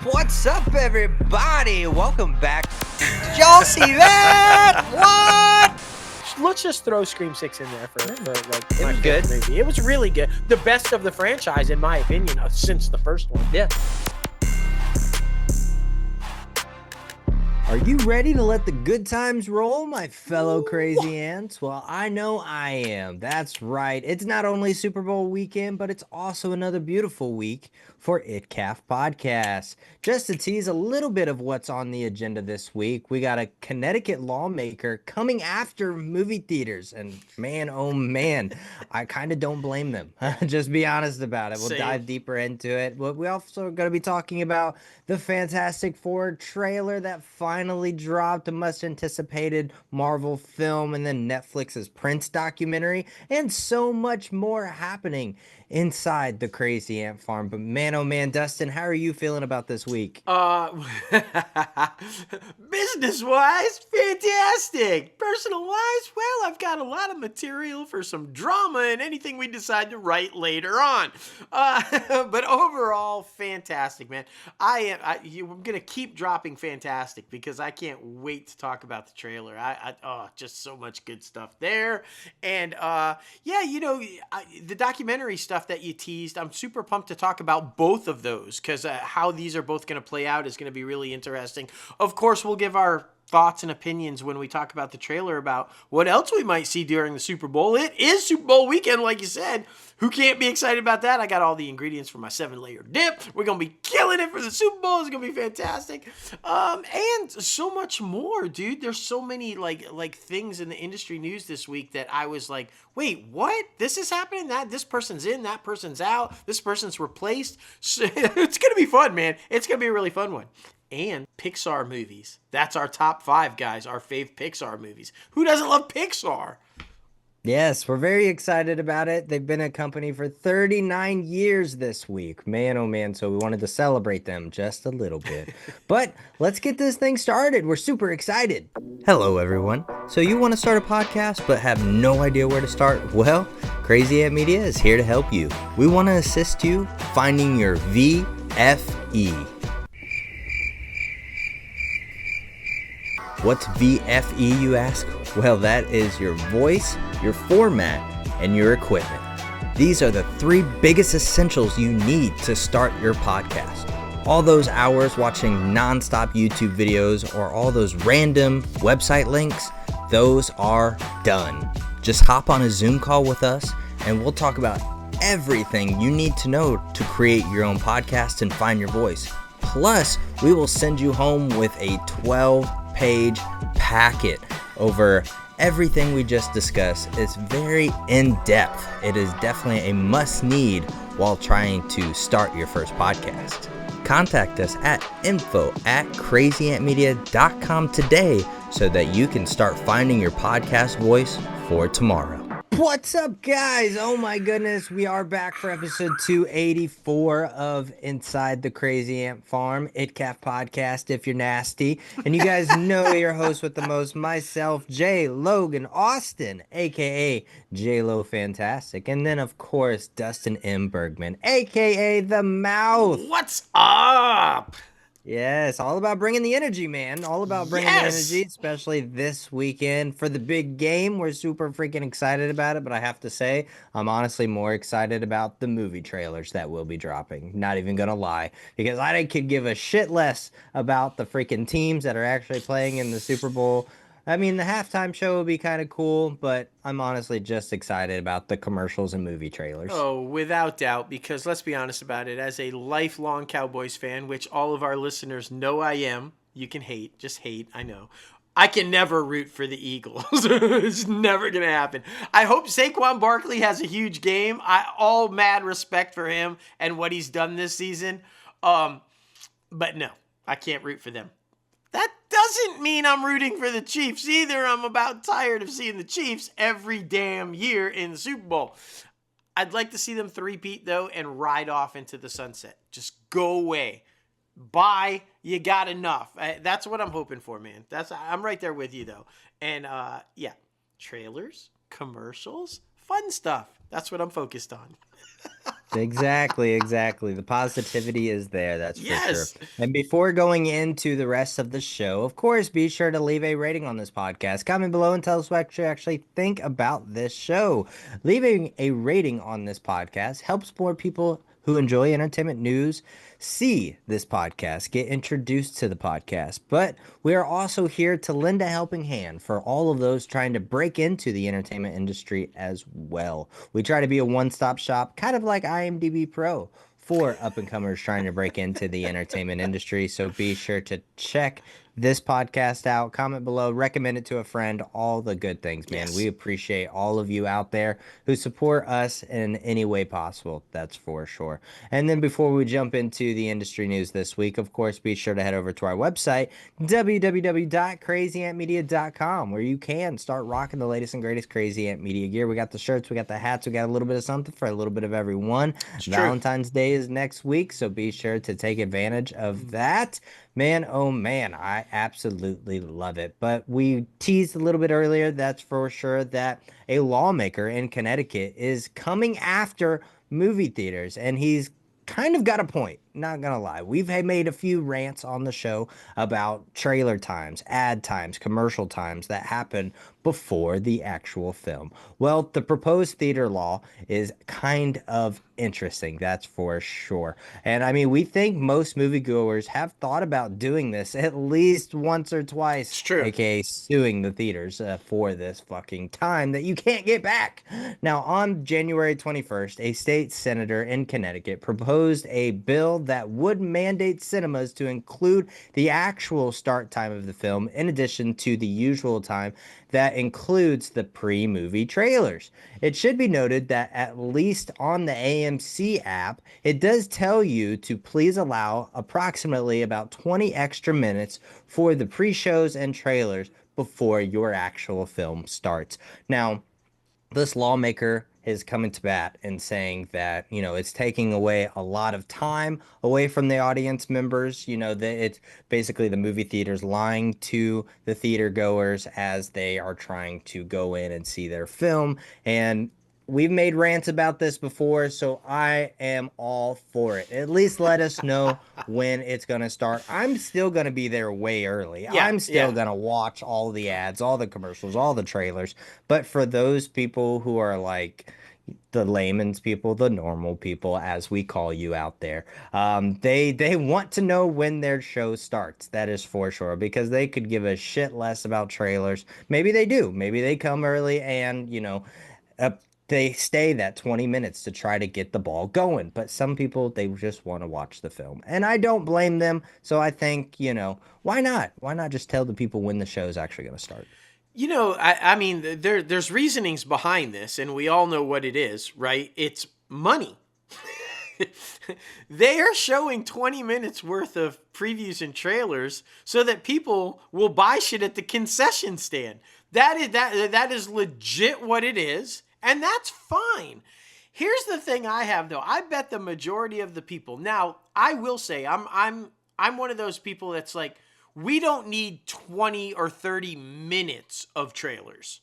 What's up, everybody? Welcome back. Did y'all see that? What? Let's just throw Scream 6 in there for like It was good. movie. It was really good. The best of the franchise, in my opinion, since the first one. Yeah. Are you ready to let the good times roll, my fellow crazy ants? Well, I know I am. That's right. It's not only Super Bowl weekend, but it's also another beautiful week for ITCAFpodcast. Just to tease a little bit of what's on the agenda this week, we got a Connecticut lawmaker coming after movie theaters. And man, oh man, I kind of don't blame them. Just be honest about it. We'll dive deeper into it. We also are going to be talking about the Fantastic Four trailer that finally dropped, a much anticipated Marvel film, and then Netflix's Prince documentary, and so much more happening inside the Crazy Ant Farm. But man, oh man, Dustin, how are you feeling about this week? Business-wise, fantastic. Personal-wise, well, I've got a lot of material for some drama and anything we decide to write later on. But overall, fantastic, man. I'm going to keep dropping fantastic because I can't wait to talk about the trailer. Just so much good stuff there. And the documentary stuff that you teased, I'm super pumped to talk about both of those because how these are both going to play out is going to be really interesting. Of course, we'll give our thoughts and opinions when we talk about the trailer about what else we might see during the Super Bowl. It is Super Bowl weekend, like you said. Who can't be excited about that? I got all the ingredients for my 7-layer dip. We're going to be killing it for the Super Bowl. It's going to be fantastic. And so much more, dude. There's so many like things in the industry news this week that I was like, wait, what? This is happening? This person's in, that person's out, this person's replaced. So, it's going to be fun, man. It's going to be a really fun one. And Pixar movies. That's our top 5, guys. Our fave Pixar movies. Who doesn't love Pixar? Yes, we're very excited about it. They've been a company for 39 years this week. Man, oh man, so we wanted to celebrate them just a little bit. But let's get this thing started. We're super excited. Hello, everyone. So you want to start a podcast but have no idea where to start? Well, Crazy Ant Media is here to help you. We want to assist you finding your VFE. What's VFE, you ask? Well, that is your voice, your format, and your equipment. These are the 3 biggest essentials you need to start your podcast. All those hours watching nonstop YouTube videos or all those random website links, those are done. Just hop on a Zoom call with us and we'll talk about everything you need to know to create your own podcast and find your voice. Plus, we will send you home with a 12-page packet over everything we just discussed. It's very in-depth. It is definitely a must-need while trying to start your first podcast. Contact us at info@crazyantmedia.com today so that you can start finding your podcast voice for tomorrow. What's up, guys? Oh my goodness, we are back for episode 284 of Inside the Crazy Ant Farm, ITCAFpodcast if you're nasty. And you guys know your host with the most, myself, J. Logan Austin, aka J-Lo Fantastic. And then, of course, Dustin M. Bergman, aka The Mouth. What's up? Yes, all about bringing the energy, man. All about bringing the energy, especially this weekend for the big game. We're super freaking excited about it, but I have to say, I'm honestly more excited about the movie trailers that will be dropping. Not even gonna lie, because I could give a shit less about the freaking teams that are actually playing in the Super Bowl. I mean, the halftime show will be kind of cool, but I'm honestly just excited about the commercials and movie trailers. Oh, without doubt, because let's be honest about it. As a lifelong Cowboys fan, which all of our listeners know I am, you can hate, just hate, I know. I can never root for the Eagles. It's never going to happen. I hope Saquon Barkley has a huge game. All mad respect for him and what he's done this season. But no, I can't root for them. That doesn't mean I'm rooting for the Chiefs either. I'm about tired of seeing the Chiefs every damn year in the Super Bowl. I'd like to see them three-peat, though, and ride off into the sunset. Just go away. Bye. You got enough. That's what I'm hoping for, man. I'm right there with you, though. And, yeah, trailers, commercials, fun stuff. That's what I'm focused on. Exactly. The positivity is there, that's for sure. Yes. And before going into the rest of the show, of course, be sure to leave a rating on this podcast. Comment below and tell us what you actually think about this show. Leaving a rating on this podcast helps more people who enjoy entertainment news see this podcast, get introduced to the podcast. But we are also here to lend a helping hand for all of those trying to break into the entertainment industry as well. We try to be a one-stop shop, kind of like IMDb Pro for up-and-comers trying to break into the entertainment industry. So be sure to check this podcast out, comment below, recommend it to a friend, all the good things, man. Yes. We appreciate all of you out there who support us in any way possible. That's for sure. And then before we jump into the industry news this week, of course, be sure to head over to our website, www.crazyantmedia.com, where you can start rocking the latest and greatest Crazy Ant Media gear. We got the shirts, we got the hats, we got a little bit of something for a little bit of everyone. It's true. Valentine's Day is next week, so be sure to take advantage of that. Man, oh man, I absolutely love it. But we teased a little bit earlier, that's for sure, that a lawmaker in Connecticut is coming after movie theaters, and he's kind of got a point, not gonna lie. We've made a few rants on the show about trailer times, ad times, commercial times that happen before the actual film. Well, the proposed theater law is kind of interesting, that's for sure. And I mean, we think most moviegoers have thought about doing this at least once or twice, It's true. aka suing the theaters for this fucking time that you can't get back. Now, on January 21st, a state senator in Connecticut proposed a bill that would mandate cinemas to include the actual start time of the film in addition to the usual time that includes the pre-movie trailers. It should be noted that at least on the AMC app, it does tell you to please allow approximately about 20 extra minutes for the pre-shows and trailers before your actual film starts. Now, this lawmaker is coming to bat and saying that, it's taking away a lot of time away from the audience members. That it's basically the movie theaters lying to the theater goers as they are trying to go in and see their film. And we've made rants about this before, so I am all for it. At least let us know when it's going to start. I'm still going to be there way early. Yeah, I'm still yeah. going to watch all the ads, all the commercials, all the trailers. But for those people who are like the layman's people, the normal people, as we call you out there, they want to know when their show starts. That is for sure, because they could give a shit less about trailers. Maybe they do. Maybe they come early and, uh, they stay that 20 minutes to try to get the ball going. But some people, they just want to watch the film. And I don't blame them. So I think, why not? Why not just tell the people when the show is actually going to start? I mean, there's reasonings behind this, and we all know what it is, right? It's money. They are showing 20 minutes worth of previews and trailers so that people will buy shit at the concession stand. That is legit what it is, and that's fine. Here's the thing I have though. I bet the majority of the people. Now, I will say I'm one of those people that's like, we don't need 20 or 30 minutes of trailers.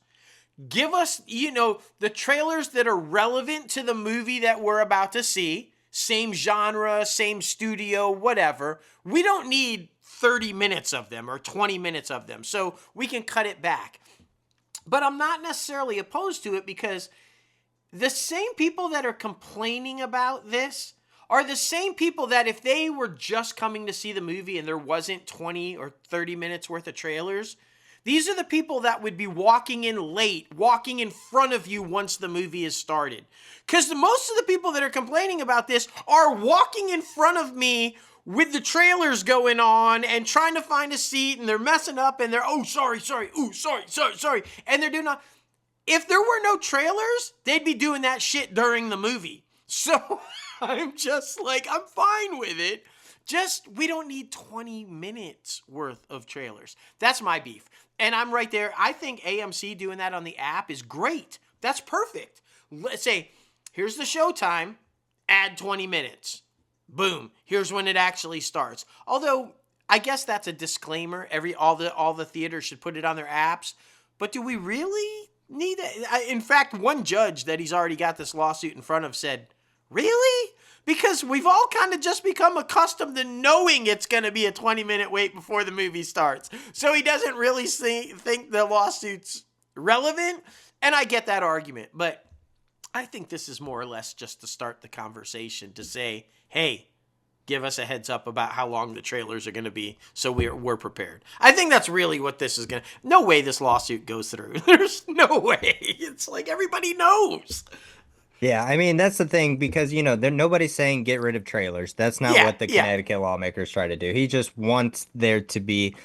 Give us, the trailers that are relevant to the movie that we're about to see. Same genre, same studio, whatever. We don't need 30 minutes of them or 20 minutes of them. So we can cut it back. But I'm not necessarily opposed to it because the same people that are complaining about this are the same people that if they were just coming to see the movie and there wasn't 20 or 30 minutes worth of trailers, these are the people that would be walking in late, walking in front of you once the movie is started. Because most of the people that are complaining about this are walking in front of me with the trailers going on and trying to find a seat, and they're messing up and they're, oh, sorry, ooh, sorry. And they're doing not. If there were no trailers, they'd be doing that shit during the movie. So I'm just like, I'm fine with it. Just, we don't need 20 minutes worth of trailers. That's my beef. And I'm right there. I think AMC doing that on the app is great. That's perfect. Let's say, here's the showtime, add 20 minutes. Boom. Here's when it actually starts. Although, I guess that's a disclaimer. All the theaters should put it on their apps. But do we really need it? In fact, one judge that he's already got this lawsuit in front of said, Really? Because we've all kind of just become accustomed to knowing it's going to be a 20-minute wait before the movie starts. So he doesn't really think the lawsuit's relevant. And I get that argument. But I think this is more or less just to start the conversation to say, hey, give us a heads up about how long the trailers are going to be so we're prepared. I think that's really what this is going to... No way this lawsuit goes through. There's no way. It's like everybody knows. Yeah, I mean, that's the thing because, nobody's saying get rid of trailers. That's not Yeah, what the yeah. Connecticut lawmakers try to do. He just wants there to be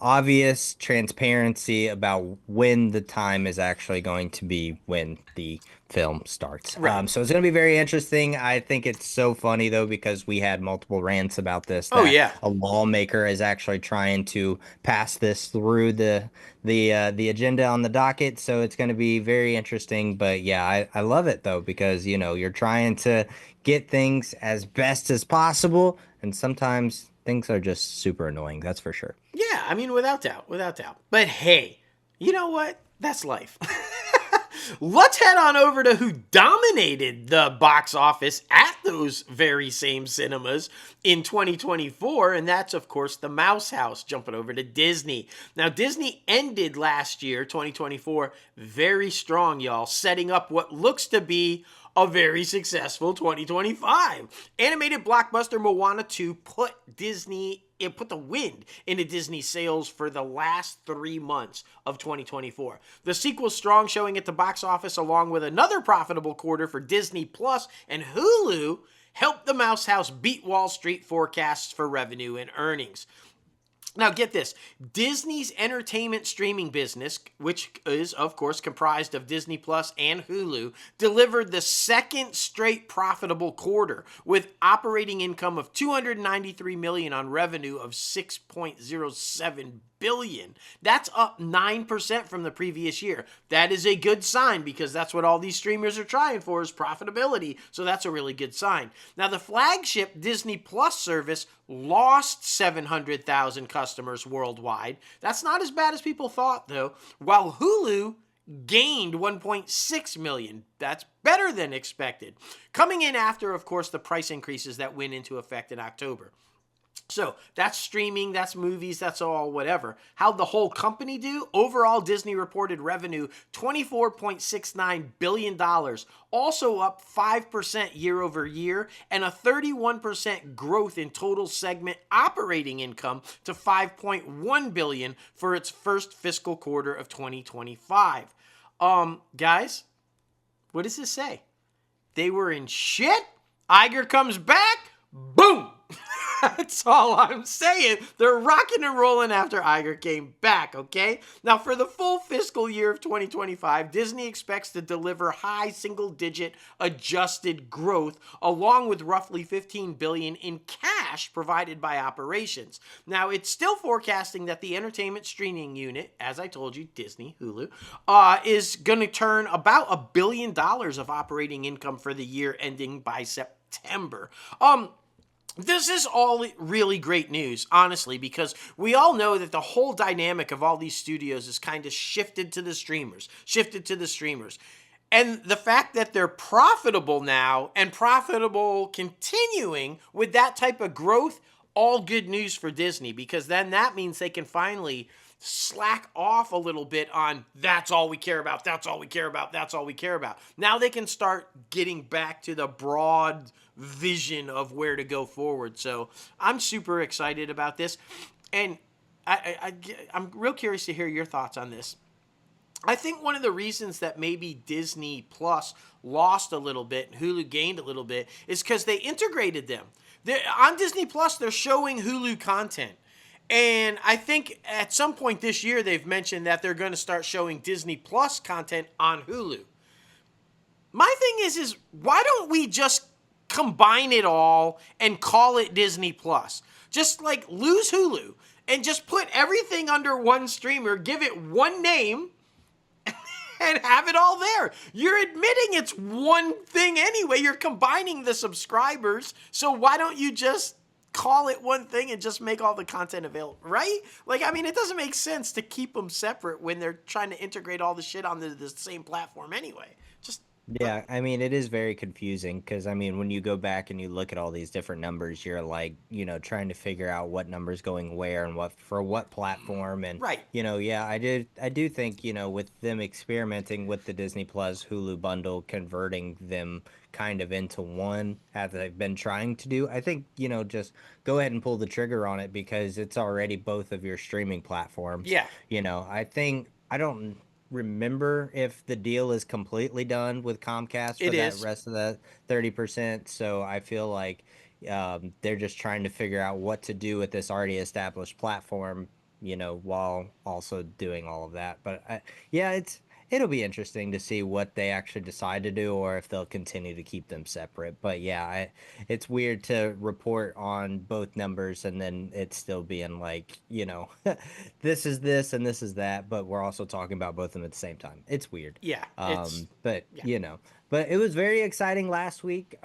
obvious transparency about when the time is actually going to be when the film starts. Right. So it's going to be very interesting. I think it's so funny though because we had multiple rants about this Oh, that yeah. a lawmaker is actually trying to pass this through the agenda on the docket. So it's going to be very interesting. But yeah, I love it though because you're trying to get things as best as possible, and sometimes things are just super annoying. That's for sure. Yeah, I mean, without doubt, without doubt. But hey, you know what? That's life. Let's head on over to who dominated the box office at those very same cinemas in 2024, and that's, of course, the Mouse House, jumping over to Disney. Now, Disney ended last year, 2024, very strong, y'all, setting up what looks to be a very successful 2025. Animated blockbuster Moana 2 put the wind into Disney sales for the last 3 months of 2024. The sequel's strong showing at the box office, along with another profitable quarter for Disney Plus and Hulu, helped the Mouse House beat Wall Street forecasts for revenue and earnings. Now, get this. Disney's entertainment streaming business, which is, of course, comprised of Disney Plus and Hulu, delivered the second straight profitable quarter with operating income of $293 million on revenue of $6.07 billion. That's up 9% from the previous year. That is a good sign because that's what all these streamers are trying for is profitability. So that's a really good sign. Now, the flagship Disney Plus service lost 700,000 customers worldwide. That's not as bad as people thought, though, while Hulu gained 1.6 million. That's better than expected. Coming in after, of course, the price increases that went into effect in October. So that's streaming, that's movies, that's all whatever. How'd the whole company do? Overall, Disney reported revenue $24.69 billion, also up 5% year over year, and a 31% growth in total segment operating income to $5.1 billion for its first fiscal quarter of 2025. Guys, what does this say? They were in shit. Iger comes back. Boom. That's all I'm saying. They're rocking and rolling after Iger came back, okay? Now, for the full fiscal year of 2025, Disney expects to deliver high single-digit adjusted growth, along with roughly $15 billion in cash provided by operations. Now, it's still forecasting that the entertainment streaming unit, as I told you, Disney, Hulu, is going to turn about $1 billion of operating income for the year ending by September. This is all really great news, honestly, because we all know that the whole dynamic of all these studios is kind of shifted to the streamers. And the fact that they're profitable now and profitable continuing with that type of growth, all good news for Disney, because then that means they can finally slack off a little bit on that's all we care about, that's all we care about, that's all we care about. Now they can start getting back to the broad vision of where to go forward. So I'm super excited about this. And I'm real curious to hear your thoughts on this. I think one of the reasons that maybe Disney Plus lost a little bit and Hulu gained a little bit is because they integrated them. On Disney Plus, they're showing Hulu content. And I think at some point this year, they've mentioned that they're going to start showing Disney Plus content on Hulu. My thing is why don't we just combine it all and call it Disney Plus? Just like lose Hulu and just put everything under one streamer, give it one name, and have it all there. You're admitting it's one thing anyway. You're combining the subscribers. So why don't you just call it one thing and just make all the content available, right? Like, I mean, it doesn't make sense to keep them separate when they're trying to integrate all the shit onto the same platform anyway. Just Yeah, I mean, it is very confusing because, I mean, when you go back and you look at all these different numbers, you're like, trying to figure out what number's going where and what for what platform. And, Right. yeah, I do think, with them experimenting with the Disney Plus Hulu bundle, converting them kind of into one as they've been trying to do, I think, just go ahead and pull the trigger on it because it's already both of your streaming platforms. Yeah, I don't remember if the deal is completely done with Comcast for it that is. rest of the 30%. So I feel like they're just trying to figure out what to do with this already established platform, while also doing all of that. But yeah, it'll be interesting to see what they actually decide to do or if they'll continue to keep them separate. But yeah, it's weird to report on both numbers and then it's still being like, this is this and this is that, but we're also talking about both of them at the same time. It's weird. Yeah, it's But yeah. but it was very exciting last week,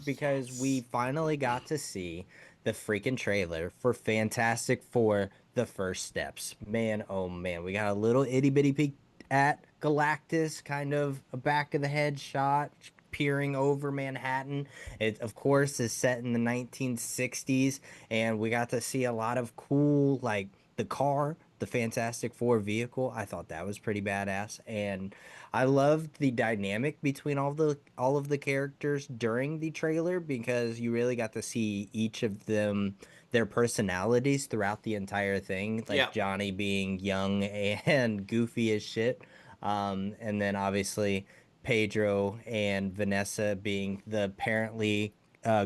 because we finally got to see the freaking trailer for Fantastic Four: The First Steps. Man, oh man, we got a little itty bitty peek at Galactus, kind of a back of the head shot peering over Manhattan. It, of course, is set in the 1960s, and we got to see a lot of cool, like the car, the Fantastic Four vehicle. I thought that was pretty badass, and I loved the dynamic between all of the characters during the trailer because you really got to see each of them, their personalities throughout the entire thing, Yeah. like Johnny being young and goofy as shit. And then obviously Pedro and Vanessa being the apparently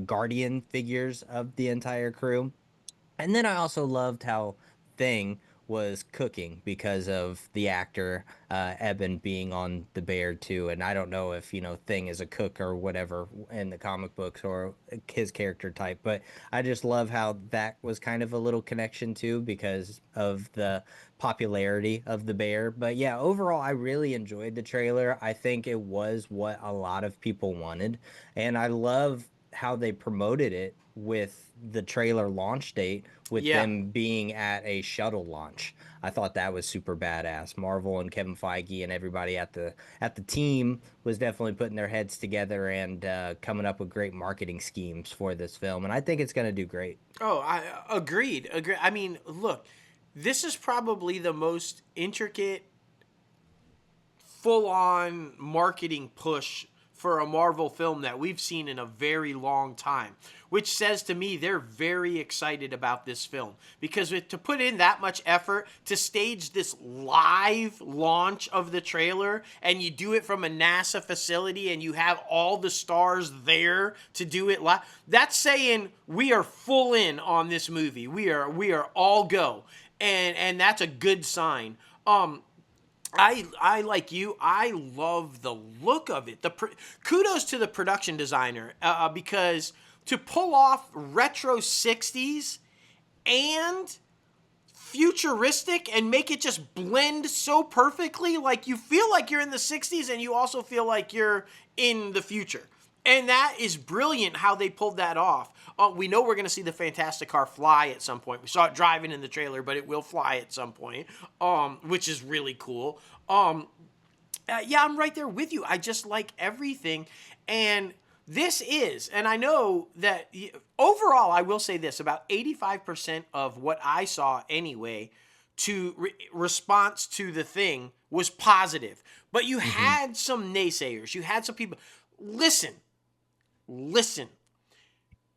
guardian figures of the entire crew. And then I also loved how Thing was cooking because of the actor Eben being on the bear too. And I don't know if Thing is a cook or whatever in the comic books or his character type, but I just love how that was kind of a little connection too because of the popularity of the bear. But yeah, overall, I really enjoyed the trailer. I think it was what a lot of people wanted, and I love how they promoted it with the trailer launch date with Yeah. them being at a shuttle launch. I thought that was super badass. Marvel and Kevin Feige and everybody at the team was definitely putting their heads together and coming up with great marketing schemes for this film, and I think it's going to do great. Oh, I agreed. Agree. I mean, look, this is probably the most intricate, full-on marketing push for a Marvel film that we've seen in a very long time, which says to me they're very excited about this film because to put in that much effort to stage this live launch of the trailer and you do it from a NASA facility and you have all the stars there to do it live, that's saying we are full in on this movie. We are all go. And that's a good sign. I like you. I love the look of it. Kudos to the production designer because to pull off retro '60s and futuristic and make it just blend so perfectly, like you feel like you're in the '60s and you also feel like you're in the future. And that is brilliant how they pulled that off. We know we're going to see the Fantastic Car fly at some point. We saw it driving in the trailer, but it will fly at some point, which is really cool. Yeah, I'm right there with you. I just like everything. And this is, and I know that overall, I will say this about 85% of what I saw anyway to response to the thing was positive. But you Mm-hmm. had some naysayers. You had some people. Listen,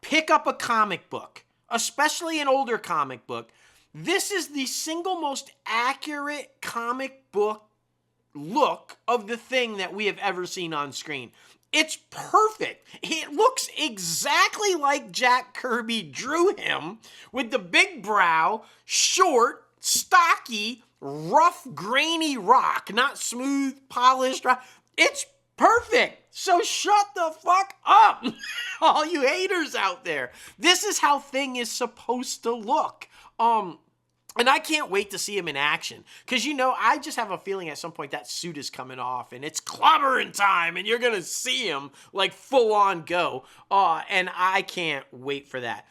pick up a comic book, especially an older comic book. This is the single most accurate comic book look of the thing that we have ever seen on screen. It's perfect. It looks exactly like Jack Kirby drew him with the big brow, short, stocky, rough, grainy rock, not smooth, polished rock. It's perfect. So shut the fuck up, all you haters out there. This is how Thing is supposed to look. And I can't wait to see him in action. Because, I just have a feeling at some point that suit is coming off and it's clobbering time and you're going to see him like full on go. And I can't wait for that.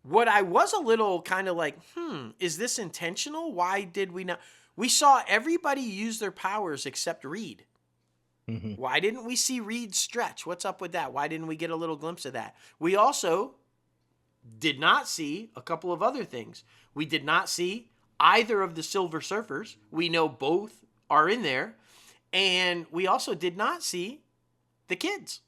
What I was a little kind of like, is this intentional? Why did we not? We saw everybody use their powers except Reed. Mhm. Why didn't we see Reed stretch? What's up with that? Why didn't we get a little glimpse of that? We also did not see a couple of other things. We did not see either of the Silver Surfers. We know both are in there. And we also did not see the kids.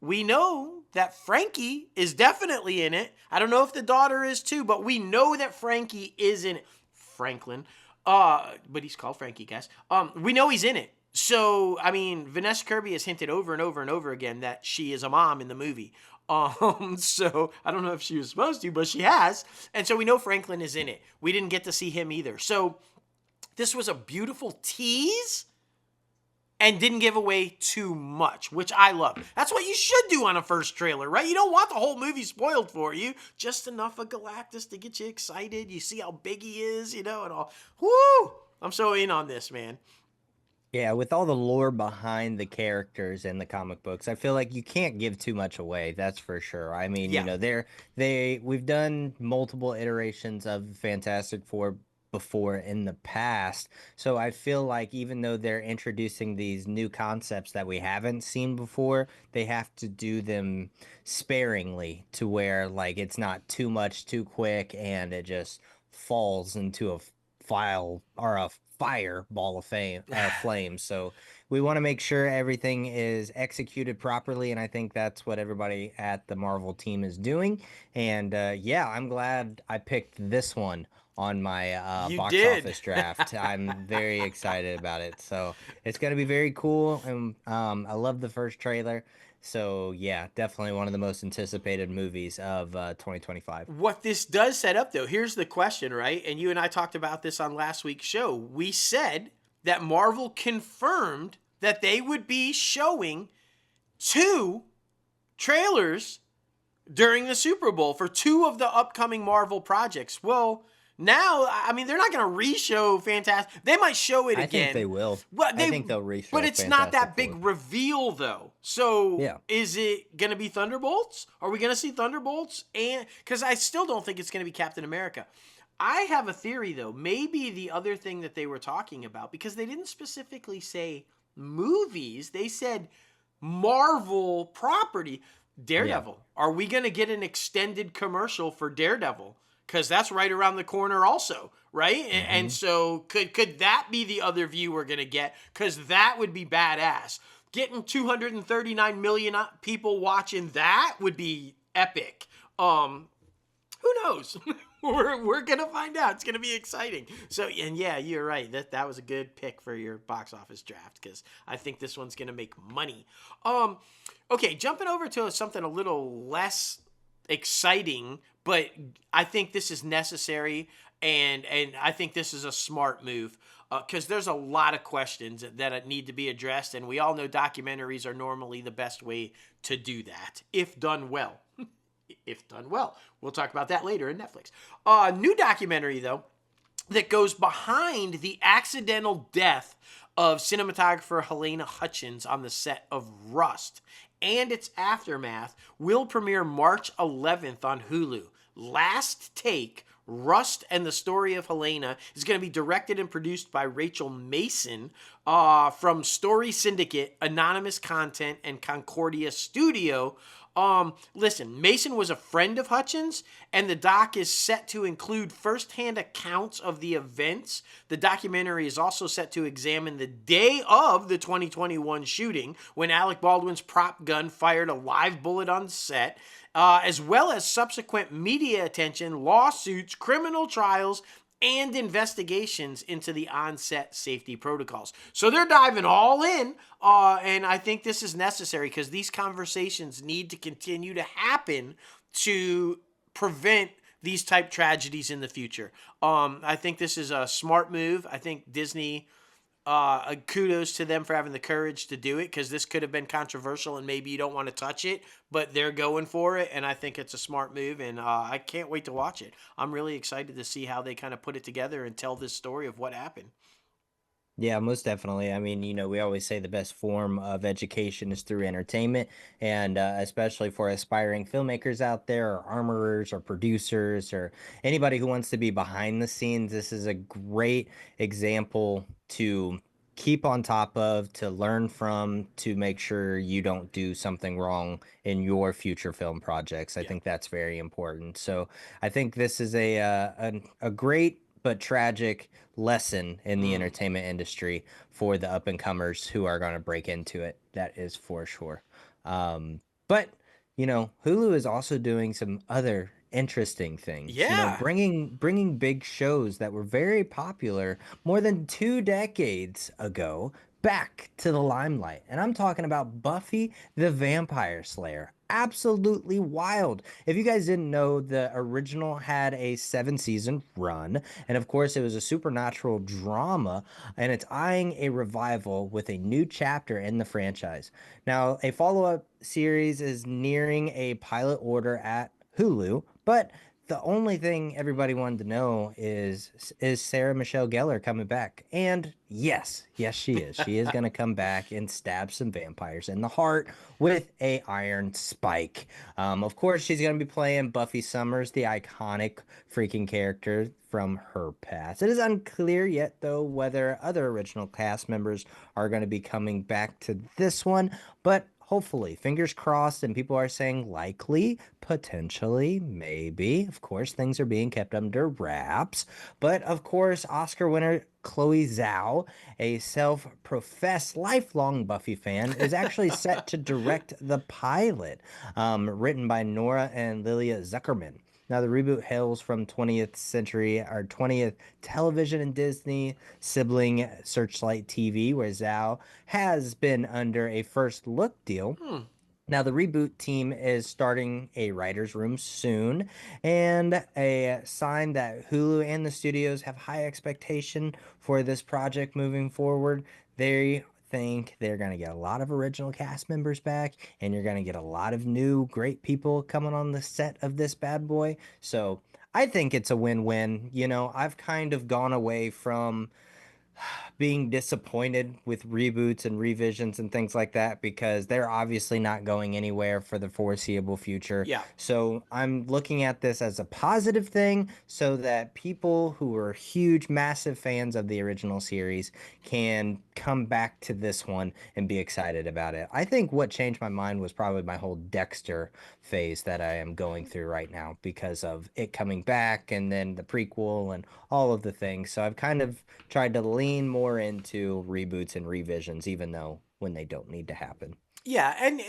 We know that Frankie is definitely in it. I don't know if the daughter is too, but we know that Frankie is in it. Franklin. But he's called Frankie, guys. We know he's in it. So, I mean, Vanessa Kirby has hinted over and over and over again that she is a mom in the movie. So I don't know if she was supposed to, but she has. And so we know Franklin is in it. We didn't get to see him either. So this was a beautiful tease and didn't give away too much, which I love. That's what you should do on a first trailer, right? You don't want the whole movie spoiled for you. Just enough of Galactus to get you excited. You see how big he is, and all. Woo! I'm so in on this, man. Yeah, with all the lore behind the characters in the comic books, I feel like you can't give too much away, that's for sure. I mean, Yeah. we've done multiple iterations of Fantastic Four before in the past. So I feel like even though they're introducing these new concepts that we haven't seen before, they have to do them sparingly to where like it's not too much too quick and it just falls into a file or a fireball of flame. So we want to make sure everything is executed properly, and I think that's what everybody at the Marvel team is doing. And yeah, I'm glad I picked this one on my You box did. office draft. I'm very excited about it. So it's going to be very cool, and I love the first trailer. So yeah, definitely one of the most anticipated movies of 2025. What this does set up, though, here's the question, right? And you and I talked about this on last week's show. We said that Marvel confirmed that they would be showing two trailers during the Super Bowl for two of the upcoming Marvel projects. Well, now, I mean, they're not going to re-show Fantastic. They might show it I think again. they will. But I think they'll but reshow it's not Fantastic that big Four. reveal though. So Yeah. is it going to be Thunderbolts? Are we going to see Thunderbolts? And because I still don't think it's going to be Captain America. I have a theory though. Maybe the other thing that they were talking about, because they didn't specifically say movies, they said Marvel property. Yeah. Daredevil. Are we going to get an extended commercial for Daredevil? Because that's right around the corner also, right? And Hmm. so could that be the other view we're going to get? Because that would be badass. Getting 239 million people watching that would be epic. Who knows? we're gonna find out. It's gonna be exciting. So, and yeah, you're right. That was a good pick for your box office draft because I think this one's gonna make money. Okay, jumping over to something a little less exciting, but I think this is necessary, and I think this is a smart move. Because there's a lot of questions that need to be addressed, and we all know documentaries are normally the best way to do that if done well. If done well. We'll talk about that later in Netflix. New documentary, though, that goes behind the accidental death of cinematographer Helena Hutchins on the set of Rust and its aftermath will premiere March 11th on Hulu. Last Take, Rust and the Story of Helena is going to be directed and produced by Rachel Mason from Story Syndicate, Anonymous Content, and Concordia Studio. Listen, Mason was a friend of Hutchins, and the doc is set to include firsthand accounts of the events. The documentary is also set to examine the day of the 2021 shooting when Alec Baldwin's prop gun fired a live bullet on set, as well as subsequent media attention, lawsuits, criminal trials, and investigations into the on-set safety protocols. So they're diving all in, and I think this is necessary because these conversations need to continue to happen to prevent these type tragedies in the future. I think this is a smart move. I think Disney, kudos to them for having the courage to do it because this could have been controversial and maybe you don't want to touch it, but they're going for it, and I think it's a smart move, and I can't wait to watch it. I'm really excited to see how they kind of put it together and tell this story of what happened. Yeah, most definitely. I mean, we always say the best form of education is through entertainment, and especially for aspiring filmmakers out there, or armorers, or producers, or anybody who wants to be behind the scenes, this is a great example to keep on top of, to learn from, to make sure you don't do something wrong in your future film projects. I Yeah. think that's very important. So I think this is a great but tragic lesson in the Mm. entertainment industry for the up and comers who are going to break into it. That is for sure. But Hulu is also doing some other interesting things. Yeah. Bringing big shows that were very popular more than 2 decades ago back to the limelight. And I'm talking about Buffy the Vampire Slayer. Absolutely wild. If you guys didn't know, the original had a 7 season run. And of course, it was a supernatural drama, and it's eyeing a revival with a new chapter in the franchise. Now, a follow up series is nearing a pilot order at Hulu, but the only thing everybody wanted to know is Sarah Michelle Gellar coming back? And yes, she is. She is going to come back and stab some vampires in the heart with a iron spike. Of course, she's going to be playing Buffy Summers, the iconic freaking character from her past. It is unclear yet, though, whether other original cast members are going to be coming back to this one, but hopefully, fingers crossed, and people are saying likely, potentially, maybe. Of course, things are being kept under wraps. But of course, Oscar winner Chloe Zhao, a self professed lifelong Buffy fan, is actually set to direct the pilot, written by Nora and Lilia Zuckerman. Now, the reboot hails from 20th century or 20th television and Disney sibling Searchlight TV, where Zhao has been under a first look deal. Hmm. Now, the reboot team is starting a writer's room soon, and a sign that Hulu and the studios have high expectation for this project moving forward. They think they're going to get a lot of original cast members back, and you're going to get a lot of new great people coming on the set of this bad boy. So I think it's a win-win. I've kind of gone away from being disappointed with reboots and revisions and things like that because they're obviously not going anywhere for the foreseeable future. Yeah. So I'm looking at this as a positive thing so that people who are huge, massive fans of the original series can come back to this one and be excited about it. I think what changed my mind was probably my whole Dexter phase that I am going through right now because of it coming back and then the prequel and all of the things. So I've kind of tried to lean more into reboots and revisions, even though when they don't need to happen. Yeah, and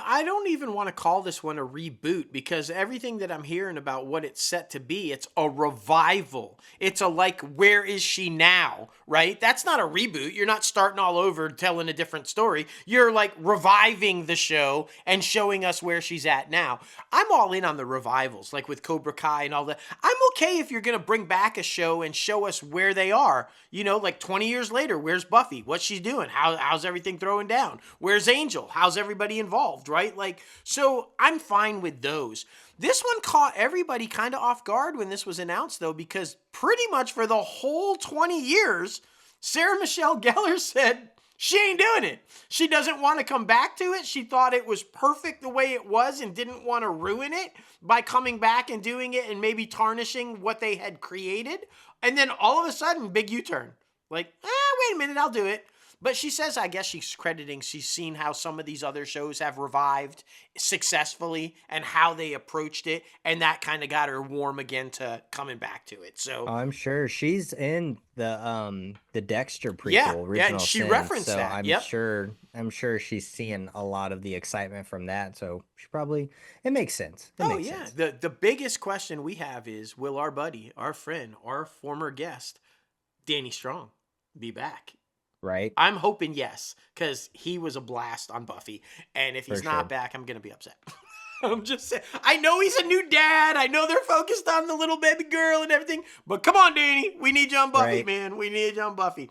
I don't even want to call this one a reboot because everything that I'm hearing about what it's set to be, it's a revival. It's a like, where is she now, right? That's not a reboot. You're not starting all over telling a different story. You're like reviving the show and showing us where she's at now. I'm all in on the revivals, like with Cobra Kai and all that. I'm okay if you're going to bring back a show and show us where they are. Like 20 years later, where's Buffy? What's she doing? How's everything throwing down? Where's Angel? How's everybody involved, right? So I'm fine with those. This one caught everybody kind of off guard when this was announced, though, because pretty much for the whole 20 years, Sarah Michelle Gellar said she ain't doing it. She doesn't want to come back to it. She thought it was perfect the way it was and didn't want to ruin it by coming back and doing it and maybe tarnishing what they had created. And then all of a sudden, big U-turn. Wait a minute, I'll do it. But she says, I guess she's seen how some of these other shows have revived successfully and how they approached it. And that kind of got her warm again to coming back to it. So I'm sure she's in the Dexter prequel, yeah, original and she sin, referenced so that. Yep. I'm sure she's seeing a lot of the excitement from that. So it makes sense. It makes sense. The biggest question we have is, will our buddy, our friend, our former guest, Danny Strong, be back? Right? I'm hoping yes, because he was a blast on Buffy. And if he's For not sure. back, I'm going to be upset. I'm just saying. I know he's a new dad. I know they're focused on the little baby girl and everything. But come on, Danny. We need you on Buffy, Right. man. We need you on Buffy.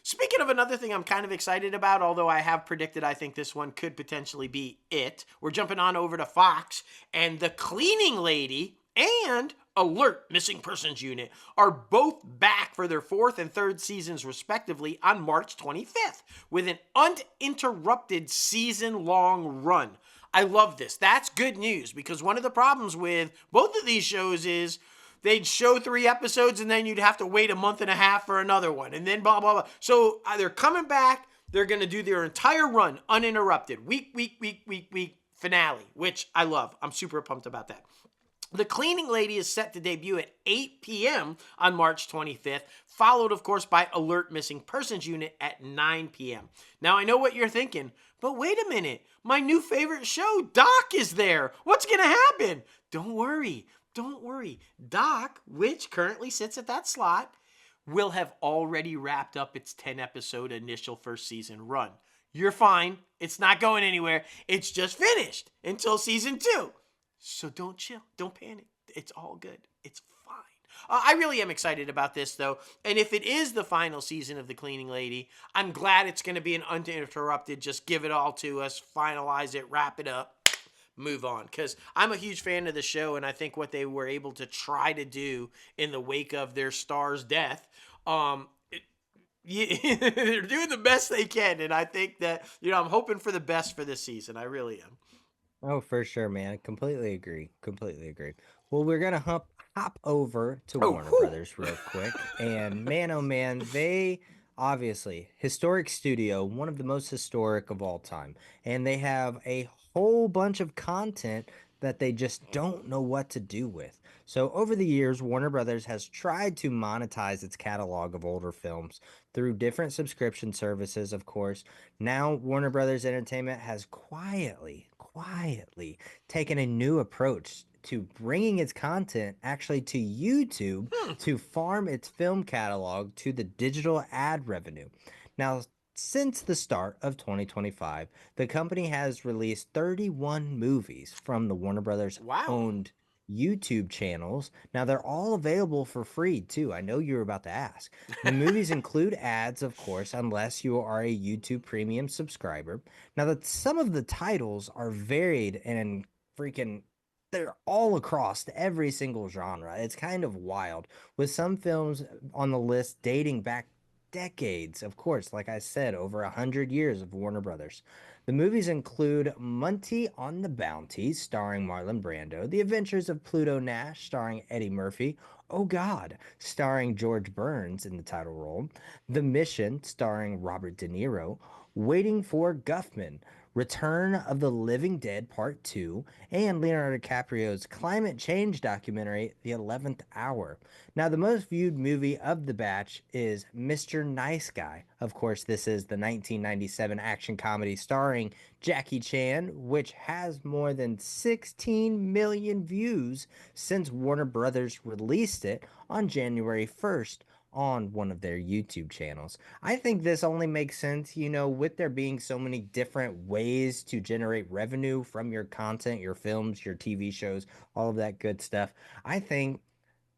Speaking of another thing I'm kind of excited about, although I have predicted I think this one could potentially be it, we're jumping on over to Fox, and The Cleaning Lady and Alert Missing Persons Unit are both back for their 4th and 3rd seasons respectively on March 25th with an uninterrupted season-long run. I love this. That's good news because one of the problems with both of these shows is they'd show 3 episodes and then you'd have to wait a month and a half for another one, and then blah, blah, blah. So they're coming back. They're going to do their entire run uninterrupted. Week, finale, which I love. I'm super pumped about that. The Cleaning Lady is set to debut at 8 p.m. on March 25th, followed, of course, by Alert Missing Persons Unit at 9 p.m. Now, I know what you're thinking, but wait a minute. My new favorite show, Doc, is there. What's going to happen? Don't worry. Doc, which currently sits at that slot, will have already wrapped up its 10-episode initial first season run. You're fine. It's not going anywhere. It's just finished until season 2. So don't chill. Don't panic. It's all good. It's fine. I really am excited about this, though. And if it is the final season of The Cleaning Lady, I'm glad it's going to be an uninterrupted, just give it all to us, finalize it, wrap it up, move on. Because I'm a huge fan of the show, and I think what they were able to try to do in the wake of their star's death, they're doing the best they can. And I think that, I'm hoping for the best for this season. I really am. Oh, for sure, man. Completely agree. Well, we're gonna hop over to Warner Brothers real quick. And man, oh man, they obviously historic studio, one of the most historic of all time. And they have a whole bunch of content that they just don't know what to do with. So over the years, Warner Brothers has tried to monetize its catalog of older films through different subscription services, of course. Now, Warner Brothers Entertainment has quietly taken a new approach to bringing its content actually to YouTube to farm its film catalog to the digital ad revenue. Now, since the start of 2025, the company has released 31 movies from the Warner Brothers owned YouTube channels. Now, they're all available for free, too. I know you were about to ask. The movies include ads, of course, unless you are a YouTube Premium subscriber. Now, some of the titles are varied and they're all across every single genre. It's kind of wild, with some films on the list dating back decades, of course, like I said, over 100 years of Warner Brothers. The movies include Monty on the Bounty, starring Marlon Brando, The Adventures of Pluto Nash, starring Eddie Murphy, Oh God, starring George Burns in the title role, The Mission, starring Robert De Niro, Waiting for Guffman, Return of the Living Dead Part 2, and Leonardo DiCaprio's climate change documentary, The 11th Hour. Now, the most viewed movie of the batch is Mr. Nice Guy. Of course, this is the 1997 action comedy starring Jackie Chan, which has more than 16 million views since Warner Brothers released it on January 1st. On one of their YouTube channels. I think this only makes sense, with there being so many different ways to generate revenue from your content, your films, your TV shows, all of that good stuff. I think,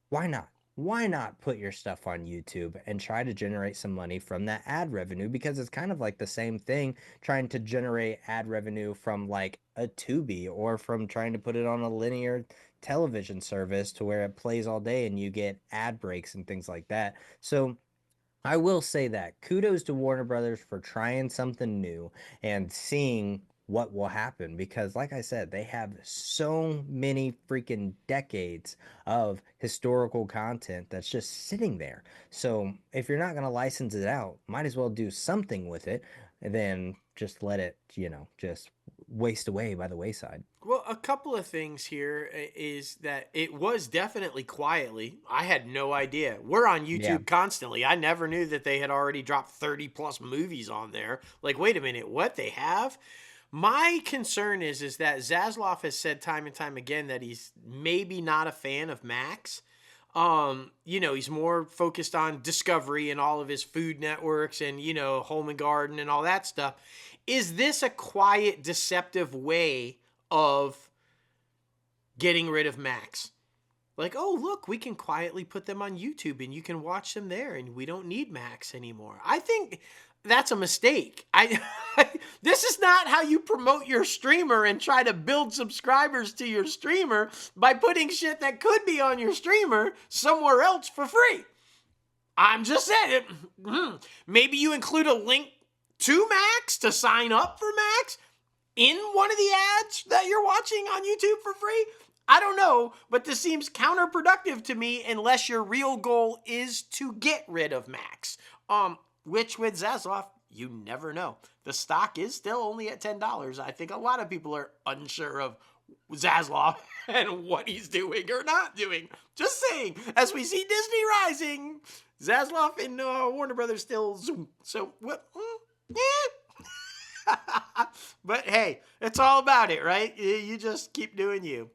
why not? Why not put your stuff on YouTube and try to generate some money from that ad revenue? Because it's kind of like the same thing trying to generate ad revenue from like a Tubi or from trying to put it on a linear television service to where it plays all day and you get ad breaks and things like that. So I will say that kudos to Warner Brothers for trying something new and seeing what will happen, because like I said, they have so many freaking decades of historical content that's just sitting there. So if you're not going to license it out, might as well do something with it and then just let it, just waste away by the wayside. Well, a couple of things here is that it was definitely quietly. I had no idea. We're on YouTube constantly. I never knew that they had already dropped 30 plus movies on there. Like, wait a minute, what, they have? My concern is that Zaslav has said time and time again that he's maybe not a fan of Max. He's more focused on Discovery and all of his Food Networks and, Home and Garden and all that stuff. Is this a quiet, deceptive way of getting rid of Max? Like, oh, look, we can quietly put them on YouTube and you can watch them there and we don't need Max anymore. I think that's a mistake. This is not how you promote your streamer and try to build subscribers to your streamer by putting shit that could be on your streamer somewhere else for free. I'm just saying, maybe you include a link to Max to sign up for Max in one of the ads that you're watching on YouTube for free. I don't know, but this seems counterproductive to me unless your real goal is to get rid of Max. Which with Zaslav, you never know. The stock is still only at $10. I think a lot of people are unsure of Zaslav and what he's doing or not doing. Just saying, as we see Disney rising, Zaslav and Warner Brothers still zoom. So what? But hey, it's all about it, right? You just keep doing you.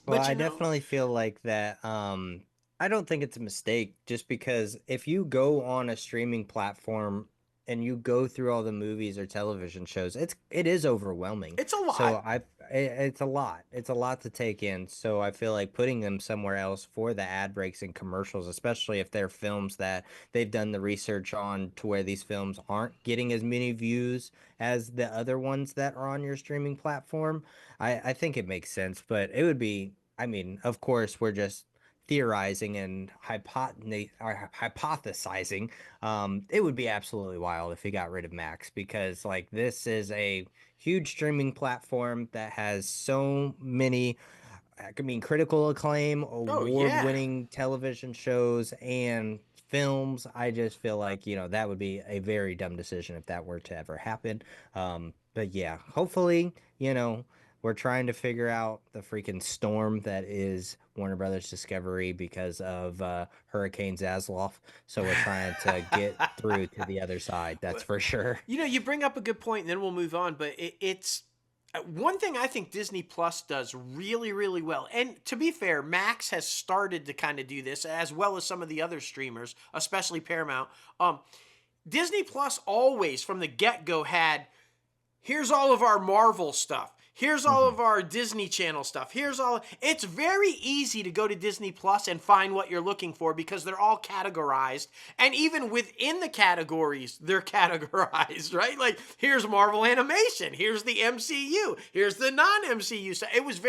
Well, But I you know, definitely feel like that. I don't think it's a mistake just because if you go on a streaming platform and you go through all the movies or television shows, it is overwhelming. it's a lot. So it's a lot. It's a lot to take in. So I feel like putting them somewhere else for the ad breaks and commercials, especially if they're films that they've done the research on to where these films aren't getting as many views as the other ones that are on your streaming platform. I think it makes sense, but it would be, I mean, of course, we're just theorizing and hypothesizing. It would be absolutely wild if he got rid of Max because, like, this is a huge streaming platform that has so many, I mean, critical acclaim, Oh yeah. award-winning television shows and films. I just feel like, that would be a very dumb decision if that were to ever happen. But yeah, hopefully, we're trying to figure out the freaking storm that is Warner Brothers Discovery because of Hurricane Zaslav. So we're trying to get through to the other side. That's for sure. You bring up a good point, and then we'll move on. But it's one thing I think Disney Plus does really, really well. And to be fair, Max has started to kind of do this, as well as some of the other streamers, especially Paramount. Disney Plus always, from the get-go, had, here's all of our Marvel stuff. Here's all of our Disney Channel stuff. It's very easy to go to Disney Plus and find what you're looking for because they're all categorized. And even within the categories, they're categorized, right? Like, here's Marvel Animation. Here's the MCU. Here's the non-MCU stuff. It was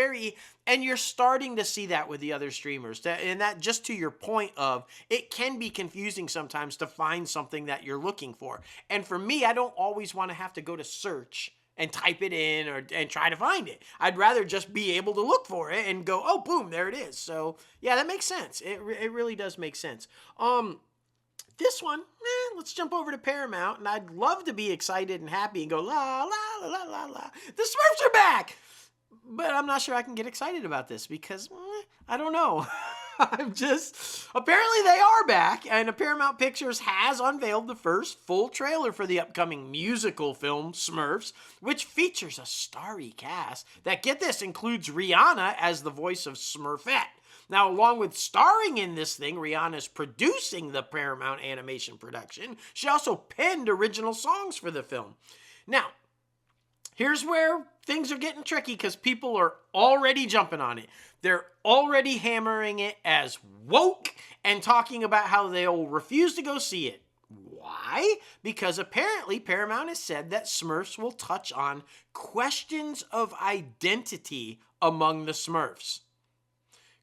and you're starting to see that with the other streamers. And that, just to your point of, it can be confusing sometimes to find something that you're looking for. And for me, I don't always want to have to go to search and type it in and try to find it. I'd rather just be able to look for it and go, oh, boom, there it is. So yeah, that makes sense. It really does make sense. This one, let's jump over to Paramount, and I'd love to be excited and happy and go, la, la, la, la, la. The Smurfs are back! But I'm not sure I can get excited about this because, I don't know. Apparently they are back, and Paramount Pictures has unveiled the first full trailer for the upcoming musical film Smurfs, which features a starry cast that, get this, includes Rihanna as the voice of Smurfette. Now, along with starring in this thing, Rihanna's producing the Paramount animation production. She also penned original songs for the film. Now, here's where things are getting tricky because people are already jumping on it. They're already hammering it as woke and talking about how they'll refuse to go see it. Why? Because apparently Paramount has said that Smurfs will touch on questions of identity among the Smurfs.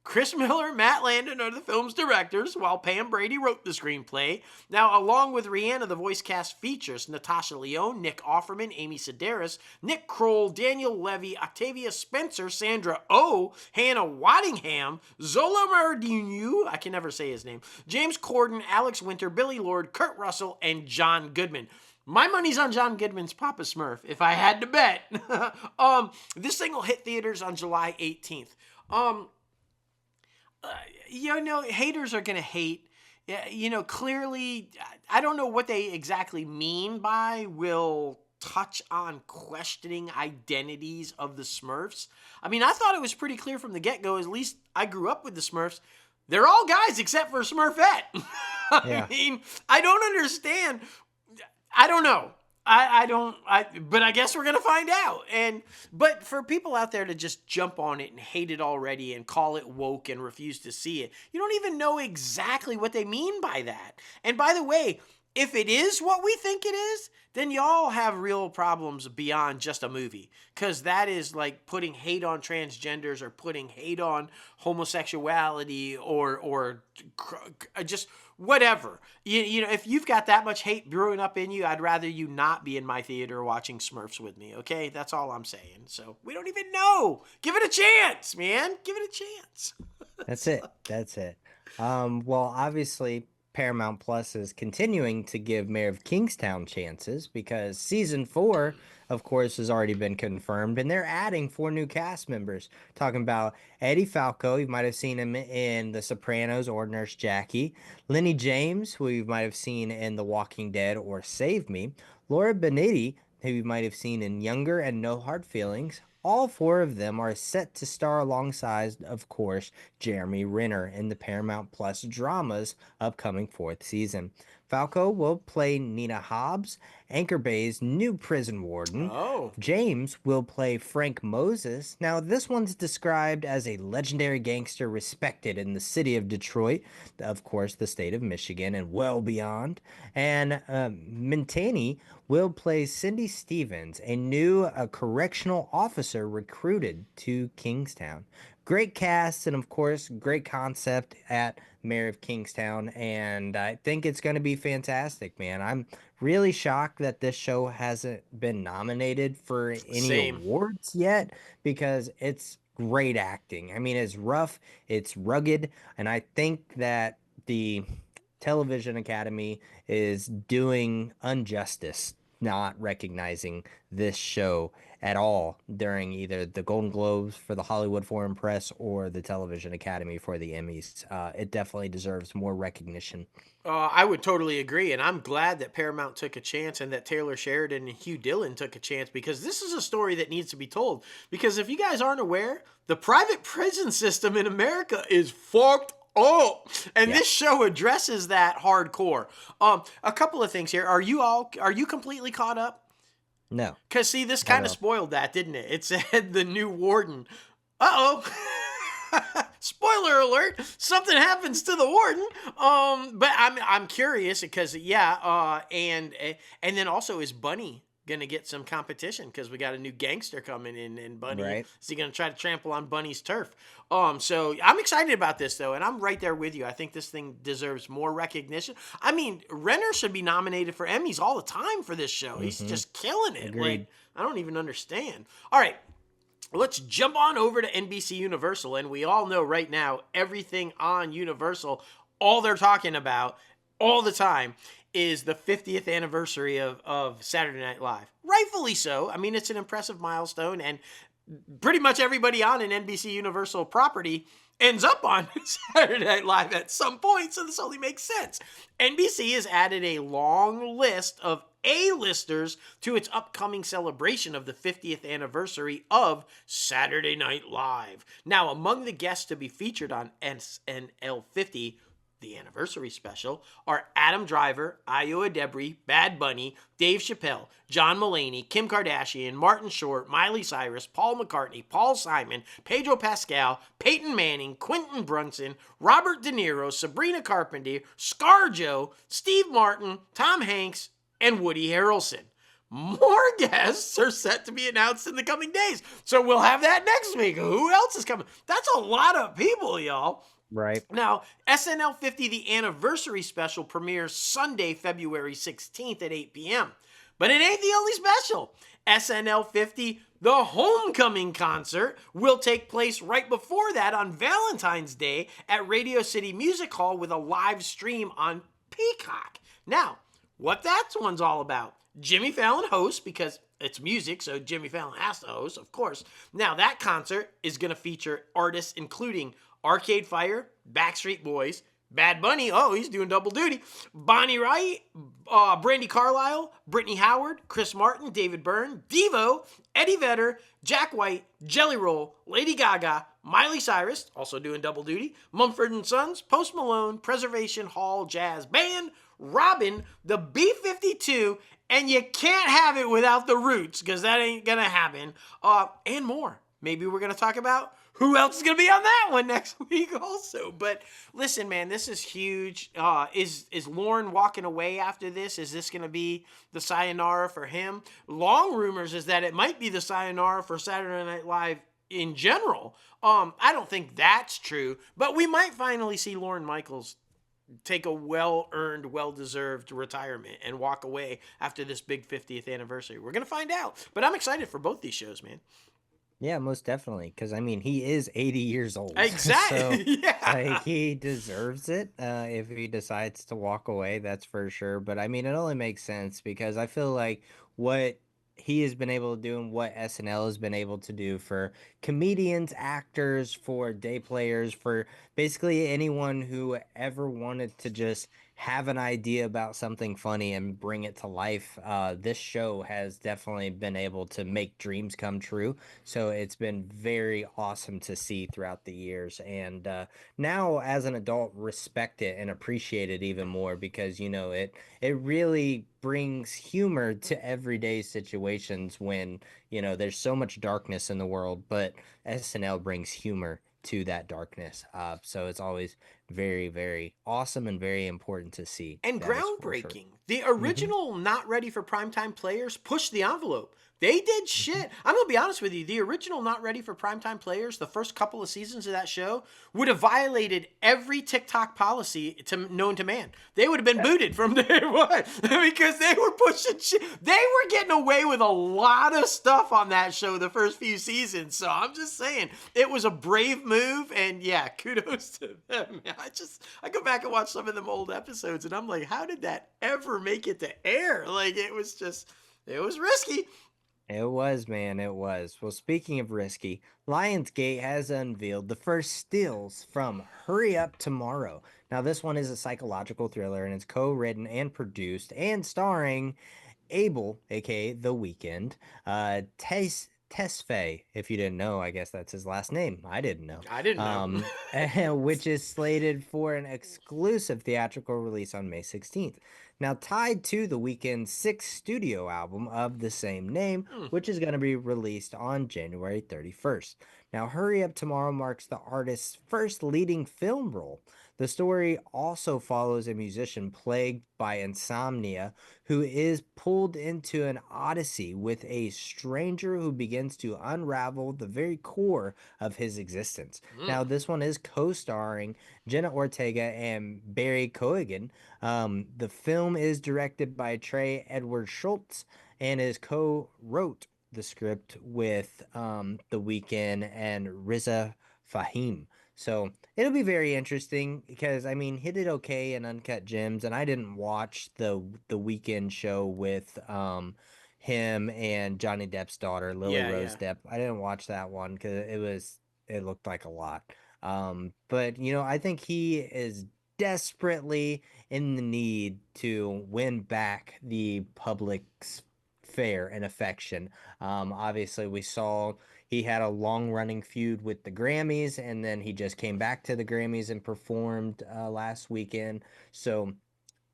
Chris Miller and Matt Landon are the film's directors, while Pam Brady wrote the screenplay. Now, along with Rihanna, the voice cast features Natasha Lyonne, Nick Offerman, Amy Sedaris, Nick Kroll, Daniel Levy, Octavia Spencer, Sandra Oh, Hannah Waddingham, Zola Mardinu, I can never say his name, James Corden, Alex Winter, Billy Lord, Kurt Russell, and John Goodman. My money's on John Goodman's Papa Smurf, if I had to bet. This thing will hit theaters on July 18th. Haters are going to hate. Clearly, I don't know what they exactly mean by will touch on questioning identities of the Smurfs. I mean, I thought it was pretty clear from the get-go, at least I grew up with the Smurfs. They're all guys except for Smurfette. I mean, I don't understand. I don't know. But I guess we're going to find out. But for people out there to just jump on it and hate it already and call it woke and refuse to see it, you don't even know exactly what they mean by that. And by the way, if it is what we think it is, then y'all have real problems beyond just a movie. Because that is like putting hate on transgenders or putting hate on homosexuality or just whatever. You know, if you've got that much hate brewing up in you, I'd rather you not be in my theater watching Smurfs with me, okay? That's all I'm saying. So we don't even know. Give it a chance, man. Give it a chance. That's it. That's it. Well, obviously, Paramount Plus is continuing to give Mayor of Kingstown chances because season 4, of course, has already been confirmed, and they're adding 4 new cast members. Talking about Eddie Falco, you might have seen him in The Sopranos or Nurse Jackie. Lenny James, who you might have seen in The Walking Dead or Save Me. Laura Beniti, who you might have seen in Younger and No Hard Feelings. All 4 of them are set to star alongside, of course, Jeremy Renner in the Paramount Plus drama's upcoming 4th season. Falco will play Nina Hobbs, Anchor Bay's new prison warden. Oh. James will play Frank Moses. Now, this one's described as a legendary gangster respected in the city of Detroit, of course, the state of Michigan, and well beyond. And Mintani will play Cindy Stevens, a new correctional officer recruited to Kingstown. Great cast and, of course, great concept at Mayor of Kingstown, and I think it's going to be fantastic, man. I'm really shocked that this show hasn't been nominated for any awards yet because it's great acting. I mean, it's rough, it's rugged, and I think that the Television Academy is doing injustice not recognizing this show at all during either the Golden Globes for the Hollywood Foreign Press or the Television Academy for the Emmys. It definitely deserves more recognition. I would totally agree, and I'm glad that Paramount took a chance and that Taylor Sheridan and Hugh Dillon took a chance because this is a story that needs to be told. Because if you guys aren't aware, the private prison system in America is fucked up, and this show addresses that hardcore. A couple of things here. Are you completely caught up? No. Because see, this kind of spoiled that, didn't it? It said the new warden. Uh-oh. Spoiler alert, something happens to the warden. But I'm curious because and then also is Bunny gonna get some competition because we got a new gangster coming in, and Bunny is he gonna try to trample on Bunny's turf? So I'm excited about this though, and I'm right there with you. I think this thing deserves more recognition. I mean, Renner should be nominated for Emmys all the time for this show. He's just killing it. Agreed. Like, I don't even understand. All right. Let's jump on over to NBC Universal, and we all know right now everything on Universal, all they're talking about all the time is the 50th anniversary of Saturday Night Live. Rightfully so. I mean, it's an impressive milestone, and pretty much everybody on an NBC Universal property ends up on Saturday Night Live at some point, so this only makes sense. NBC has added a long list of A-listers to its upcoming celebration of the 50th anniversary of Saturday Night Live. Now, among the guests to be featured on SNL 50, the anniversary special, are Adam Driver, Ayo Edebiri, Bad Bunny, Dave Chappelle, John Mulaney, Kim Kardashian, Martin Short, Miley Cyrus, Paul McCartney, Paul Simon, Pedro Pascal, Peyton Manning, Quentin Brunson, Robert De Niro, Sabrina Carpenter, ScarJo, Steve Martin, Tom Hanks, and Woody Harrelson. More guests are set to be announced in the coming days, so we'll have that next week. Who else is coming? That's a lot of people, y'all. Right. Now, SNL 50, the anniversary special, premieres Sunday, February 16th at 8 p.m. But it ain't the only special. SNL 50, the homecoming concert, will take place right before that on Valentine's Day at Radio City Music Hall with a live stream on Peacock. Now, what that one's all about. Jimmy Fallon hosts because it's music, so Jimmy Fallon has to host, of course. Now, that concert is going to feature artists including Arcade Fire, Backstreet Boys, Bad Bunny, oh, he's doing double duty, Bonnie Wright, Brandy Carlisle, Brittany Howard, Chris Martin, David Byrne, Devo, Eddie Vedder, Jack White, Jelly Roll, Lady Gaga, Miley Cyrus, also doing double duty, Mumford & Sons, Post Malone, Preservation Hall Jazz Band, Robin, the B-52, and you can't have it without the Roots, because that ain't gonna happen, and more. Maybe we're gonna talk about who else is going to be on that one next week also. But listen, man, this is huge. Is Lorne walking away after this? Is this going to be the sayonara for him? Long rumors is that it might be the sayonara for Saturday Night Live in general. I don't think that's true, but we might finally see Lorne Michaels take a well-earned, well-deserved retirement and walk away after this big 50th anniversary. We're going to find out, but I'm excited for both these shows, man. Yeah, most definitely. Because, I mean, he is 80 years old. Exactly. So, yeah. like, he deserves it if he decides to walk away, that's for sure. But, I mean, it only makes sense because I feel like what he has been able to do and what SNL has been able to do for comedians, actors, for day players, for basically anyone who ever wanted to just have an idea about something funny and bring it to life. This show has definitely been able to make dreams come true. So it's been very awesome to see throughout the years. And now, as an adult, respect it and appreciate it even more because, it really brings humor to everyday situations when, there's so much darkness in the world, but SNL brings humor to that darkness. So it's always very, very awesome and very important to see. And That is for sure. groundbreaking. The original Not Ready for Primetime Players pushed the envelope. They did shit. I'm going to be honest with you. The original Not Ready for Primetime Players, the first couple of seasons of that show, would have violated every TikTok policy known to man. They would have been booted from day one because they were pushing shit. They were getting away with a lot of stuff on that show the first few seasons. So I'm just saying, it was a brave move. And yeah, kudos to them. I go back and watch some of them old episodes and I'm like, how did that ever make it to air? Like, it was risky. It was, man, it was. Well, speaking of risky, Lionsgate has unveiled the first stills from Hurry Up Tomorrow. Now, this one is a psychological thriller, and it's co-written and produced and starring Abel, aka The Weeknd, Tesfaye, if you didn't know, I guess that's his last name. I didn't know. I didn't know. Which is slated for an exclusive theatrical release on May 16th. Now, tied to The Weeknd's sixth studio album of the same name, which is going to be released on January 31st. Now, Hurry Up Tomorrow marks the artist's first leading film role. The story also follows a musician plagued by insomnia who is pulled into an odyssey with a stranger who begins to unravel the very core of his existence. Now, this one is co-starring Jenna Ortega and Barry Cogan. The film is directed by Trey Edward Schultz and is co-wrote the script with The Weeknd and Riza Fahim. So it'll be very interesting because, I mean, he did okay in Uncut Gems, and I didn't watch the Weeknd show with him and Johnny Depp's daughter, Lily Rose Depp. I didn't watch that one because it looked like a lot. But, I think he is desperately in the need to win back the public's fair and affection. Obviously, we saw he had a long-running feud with the Grammys, and then he just came back to the Grammys and performed last weekend. So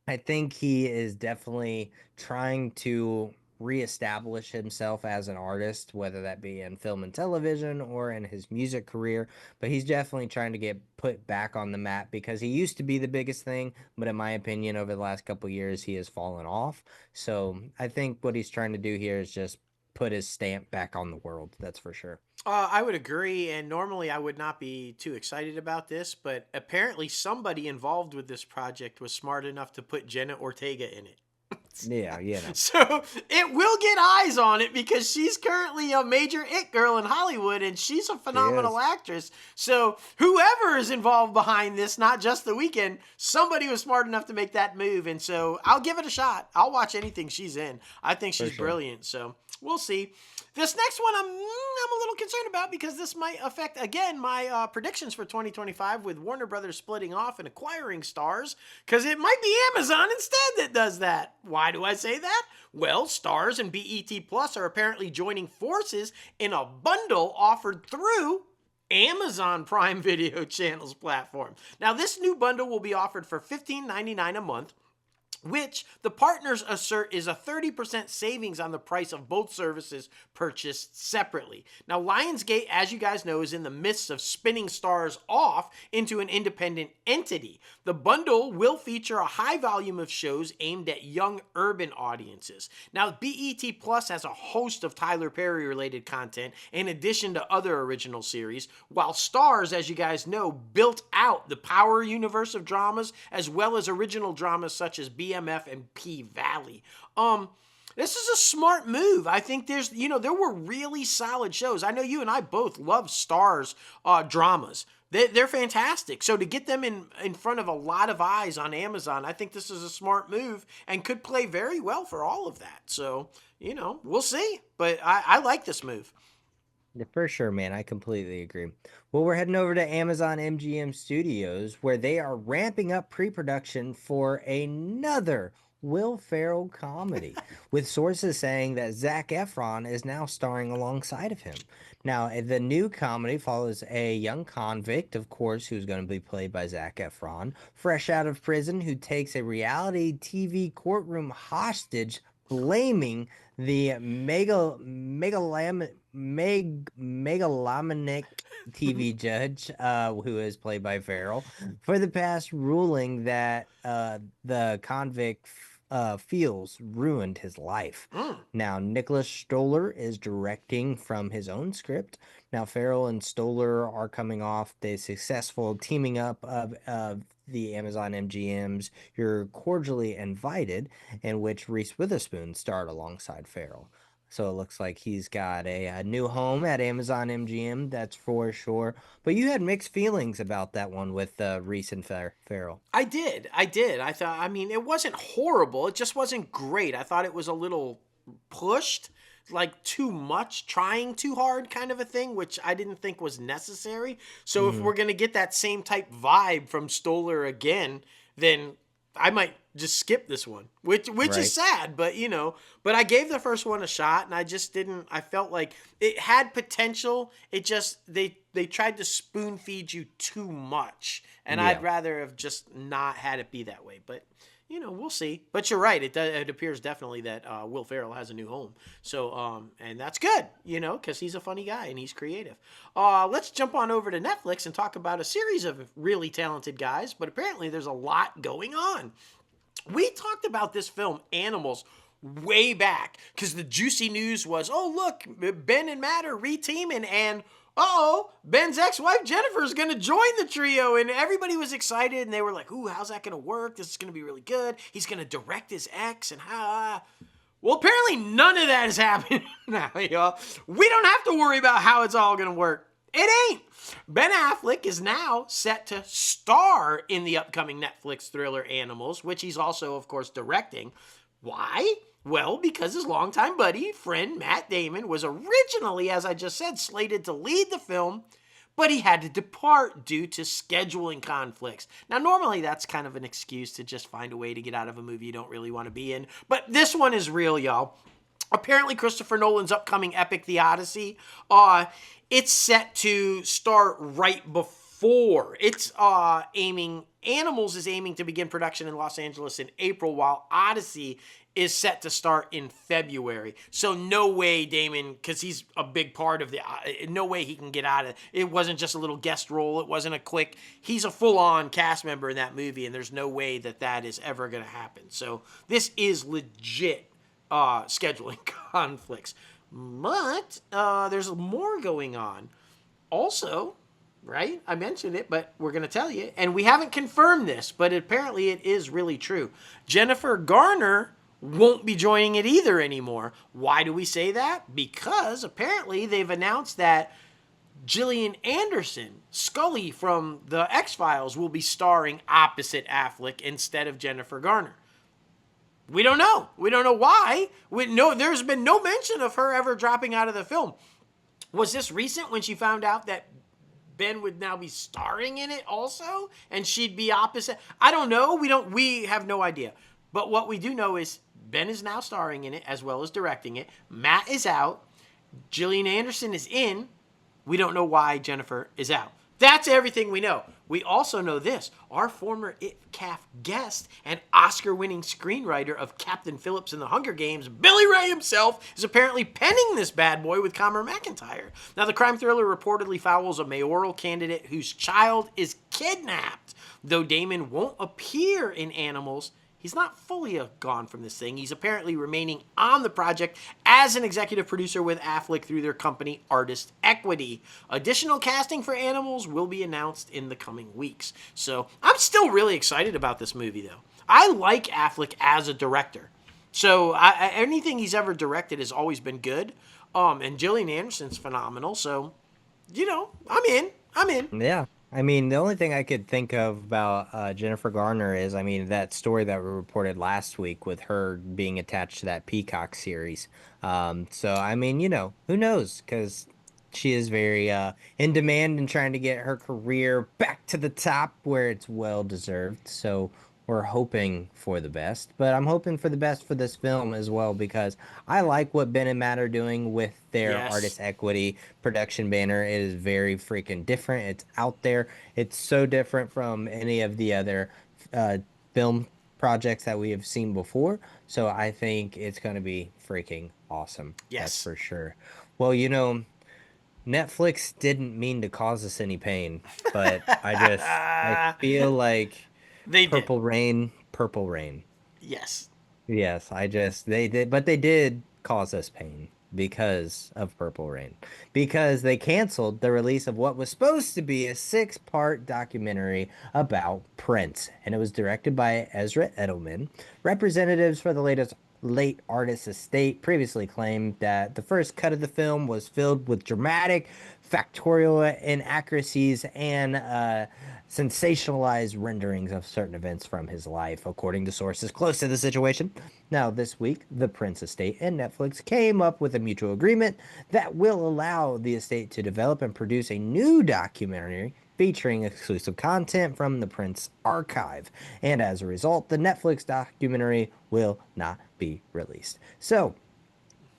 I think he is definitely trying to reestablish himself as an artist, whether that be in film and television or in his music career. But he's definitely trying to get put back on the map because he used to be the biggest thing, but in my opinion, over the last couple of years, he has fallen off. So I think what he's trying to do here is just put his stamp back on the world. That's for sure. I would agree, and normally I would not be too excited about this, but apparently somebody involved with this project was smart enough to put Jenna Ortega in it. Yeah. So it will get eyes on it because she's currently a major it girl in Hollywood and she's a phenomenal actress. So whoever is involved behind this, not just The Weeknd, somebody was smart enough to make that move. And so I'll give it a shot. I'll watch anything she's in. I think she's brilliant. So we'll see. This next one I'm a little concerned about because this might affect, again, my predictions for 2025 with Warner Brothers splitting off and acquiring Starz, because it might be Amazon instead that does that. Why do I say that? Well, Starz and BET Plus are apparently joining forces in a bundle offered through Amazon Prime Video Channels platform. Now, this new bundle will be offered for $15.99 a month, which the partners assert is a 30% savings on the price of both services purchased separately. Now, Lionsgate, as you guys know, is in the midst of spinning Starz off into an independent entity. The bundle will feature a high volume of shows aimed at young urban audiences. Now, BET Plus has a host of Tyler Perry related content in addition to other original series, while Starz, as you guys know, built out the Power universe of dramas as well as original dramas such as BMF and P-Valley. This is a smart move. I think there were really solid shows. I know you and I both love Starz dramas. They're fantastic. So to get them in front of a lot of eyes on Amazon, I think this is a smart move and could play very well for all of that. So, we'll see. But I like this move. For sure, man. I completely agree. Well, we're heading over to Amazon MGM Studios, where they are ramping up pre-production for another Will Ferrell comedy, with sources saying that Zac Efron is now starring alongside of him. Now, the new comedy follows a young convict, of course, who's going to be played by Zac Efron, fresh out of prison, who takes a reality TV courtroom hostage, blaming the megalomaniac TV judge, who is played by Farrell, for the past ruling that the convict feels ruined his life. Now, Nicholas Stoller is directing from his own script. Now, Farrell and Stoller are coming off the successful teaming up of the Amazon MGM's You're Cordially Invited, in which Reese Witherspoon starred alongside Farrell. So it looks like he's got a new home at Amazon MGM, that's for sure. But you had mixed feelings about that one with Reese and Farrell. I did. I thought, it wasn't horrible. It just wasn't great. I thought it was a little pushed, like too much, trying too hard kind of a thing, which I didn't think was necessary. So if we're going to get that same type vibe from Stoller again, then I might just skip this one, which right. is sad, but but I gave the first one a shot and I just didn't, I felt like it had potential. It just, they tried to spoon feed you too much, and I'd rather have just not had it be that way, but we'll see. But you're right. It appears definitely that Will Ferrell has a new home. So, and that's good, because he's a funny guy and he's creative. Let's jump on over to Netflix and talk about a series of really talented guys, but apparently there's a lot going on. We talked about this film, Animals, way back because the juicy news was, oh, look, Ben and Matt are reteaming, and Ben's ex-wife Jennifer is going to join the trio, and everybody was excited, and they were like, ooh, how's that going to work? This is going to be really good. He's going to direct his ex, and Well, apparently none of that is happening now, y'all. We don't have to worry about how it's all going to work. It ain't. Ben Affleck is now set to star in the upcoming Netflix thriller Animals, which he's also, of course, directing. Why? Well, because his longtime buddy, friend, Matt Damon, was originally, as I just said, slated to lead the film, but he had to depart due to scheduling conflicts. Now, normally that's kind of an excuse to just find a way to get out of a movie you don't really want to be in, but this one is real, y'all. Apparently, Christopher Nolan's upcoming epic, The Odyssey, it's set to start right before. Animals is aiming to begin production in Los Angeles in April, while Odyssey is set to start in February. So no way Damon, because he's a big part of no way he can get out of it. It wasn't just a little guest role. It wasn't a quick, he's a full-on cast member in that movie, and there's no way that is ever going to happen. So this is legit scheduling conflicts. But there's more going on. Also, right? I mentioned it, but we're going to tell you. And we haven't confirmed this, but apparently it is really true. Jennifer Garner won't be joining it either anymore. Why do we say that? Because apparently they've announced that Gillian Anderson, Scully from The X-Files, will be starring opposite Affleck instead of Jennifer Garner. We don't know. We don't know why. There's been no mention of her ever dropping out of the film. Was this recent when she found out that Ben would now be starring in it also, and she'd be opposite? I don't know. We have no idea. But what we do know is Ben is now starring in it as well as directing it. Matt is out. Gillian Anderson is in. We don't know why Jennifer is out. That's everything we know. We also know this. Our former ITCAF guest and Oscar-winning screenwriter of Captain Phillips in the Hunger Games, Billy Ray himself, is apparently penning this bad boy with Cameron McIntyre. Now, the crime thriller reportedly follows a mayoral candidate whose child is kidnapped. Though Damon won't appear in Animals, he's not fully gone from this thing. He's apparently remaining on the project as an executive producer with Affleck through their company Artist Equity. Additional casting for Animals will be announced in the coming weeks. So I'm still really excited about this movie, though. I like Affleck as a director. So anything he's ever directed has always been good. And Gillian Anderson's phenomenal. So, I'm in. Yeah. I mean, the only thing I could think of about Jennifer Garner is, I mean, that story that we reported last week with her being attached to that Peacock series. So, I mean, who knows? Because she is very in demand and trying to get her career back to the top where it's well deserved. So, we're hoping for the best, but I'm hoping for the best for this film as well because I like what Ben and Matt are doing with their Yes. Artist Equity production banner. It is very freaking different. It's out there. It's so different from any of the other uh, film projects that we have seen before. So I think it's going to be freaking awesome. That's Yes. for sure. Well, Netflix didn't mean to cause us any pain, but I feel like They did. Purple Rain, Purple Rain. Yes. Yes, they did, but they did cause us pain because of Purple Rain. Because they canceled the release of what was supposed to be a six-part documentary about Prince, and it was directed by Ezra Edelman. Representatives for the late artist's estate previously claimed that the first cut of the film was filled with dramatic, factorial inaccuracies and sensationalized renderings of certain events from his life, according to sources close to the situation. Now, this week, the Prince estate and Netflix came up with a mutual agreement that will allow the estate to develop and produce a new documentary featuring exclusive content from the Prince archive. And as a result, the Netflix documentary will not be released. So,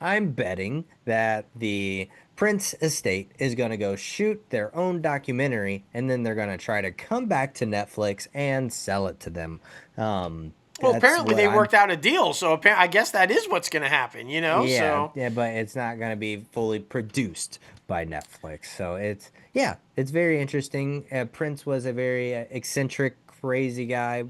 I'm betting that the Prince estate is going to go shoot their own documentary and then they're going to try to come back to Netflix and sell it to them. Well, That's apparently what they I'm worked out a deal, so I guess that is what's going to happen, Yeah, So, yeah, but it's not going to be fully produced by Netflix. So yeah, it's very interesting. Prince was a very eccentric, crazy guy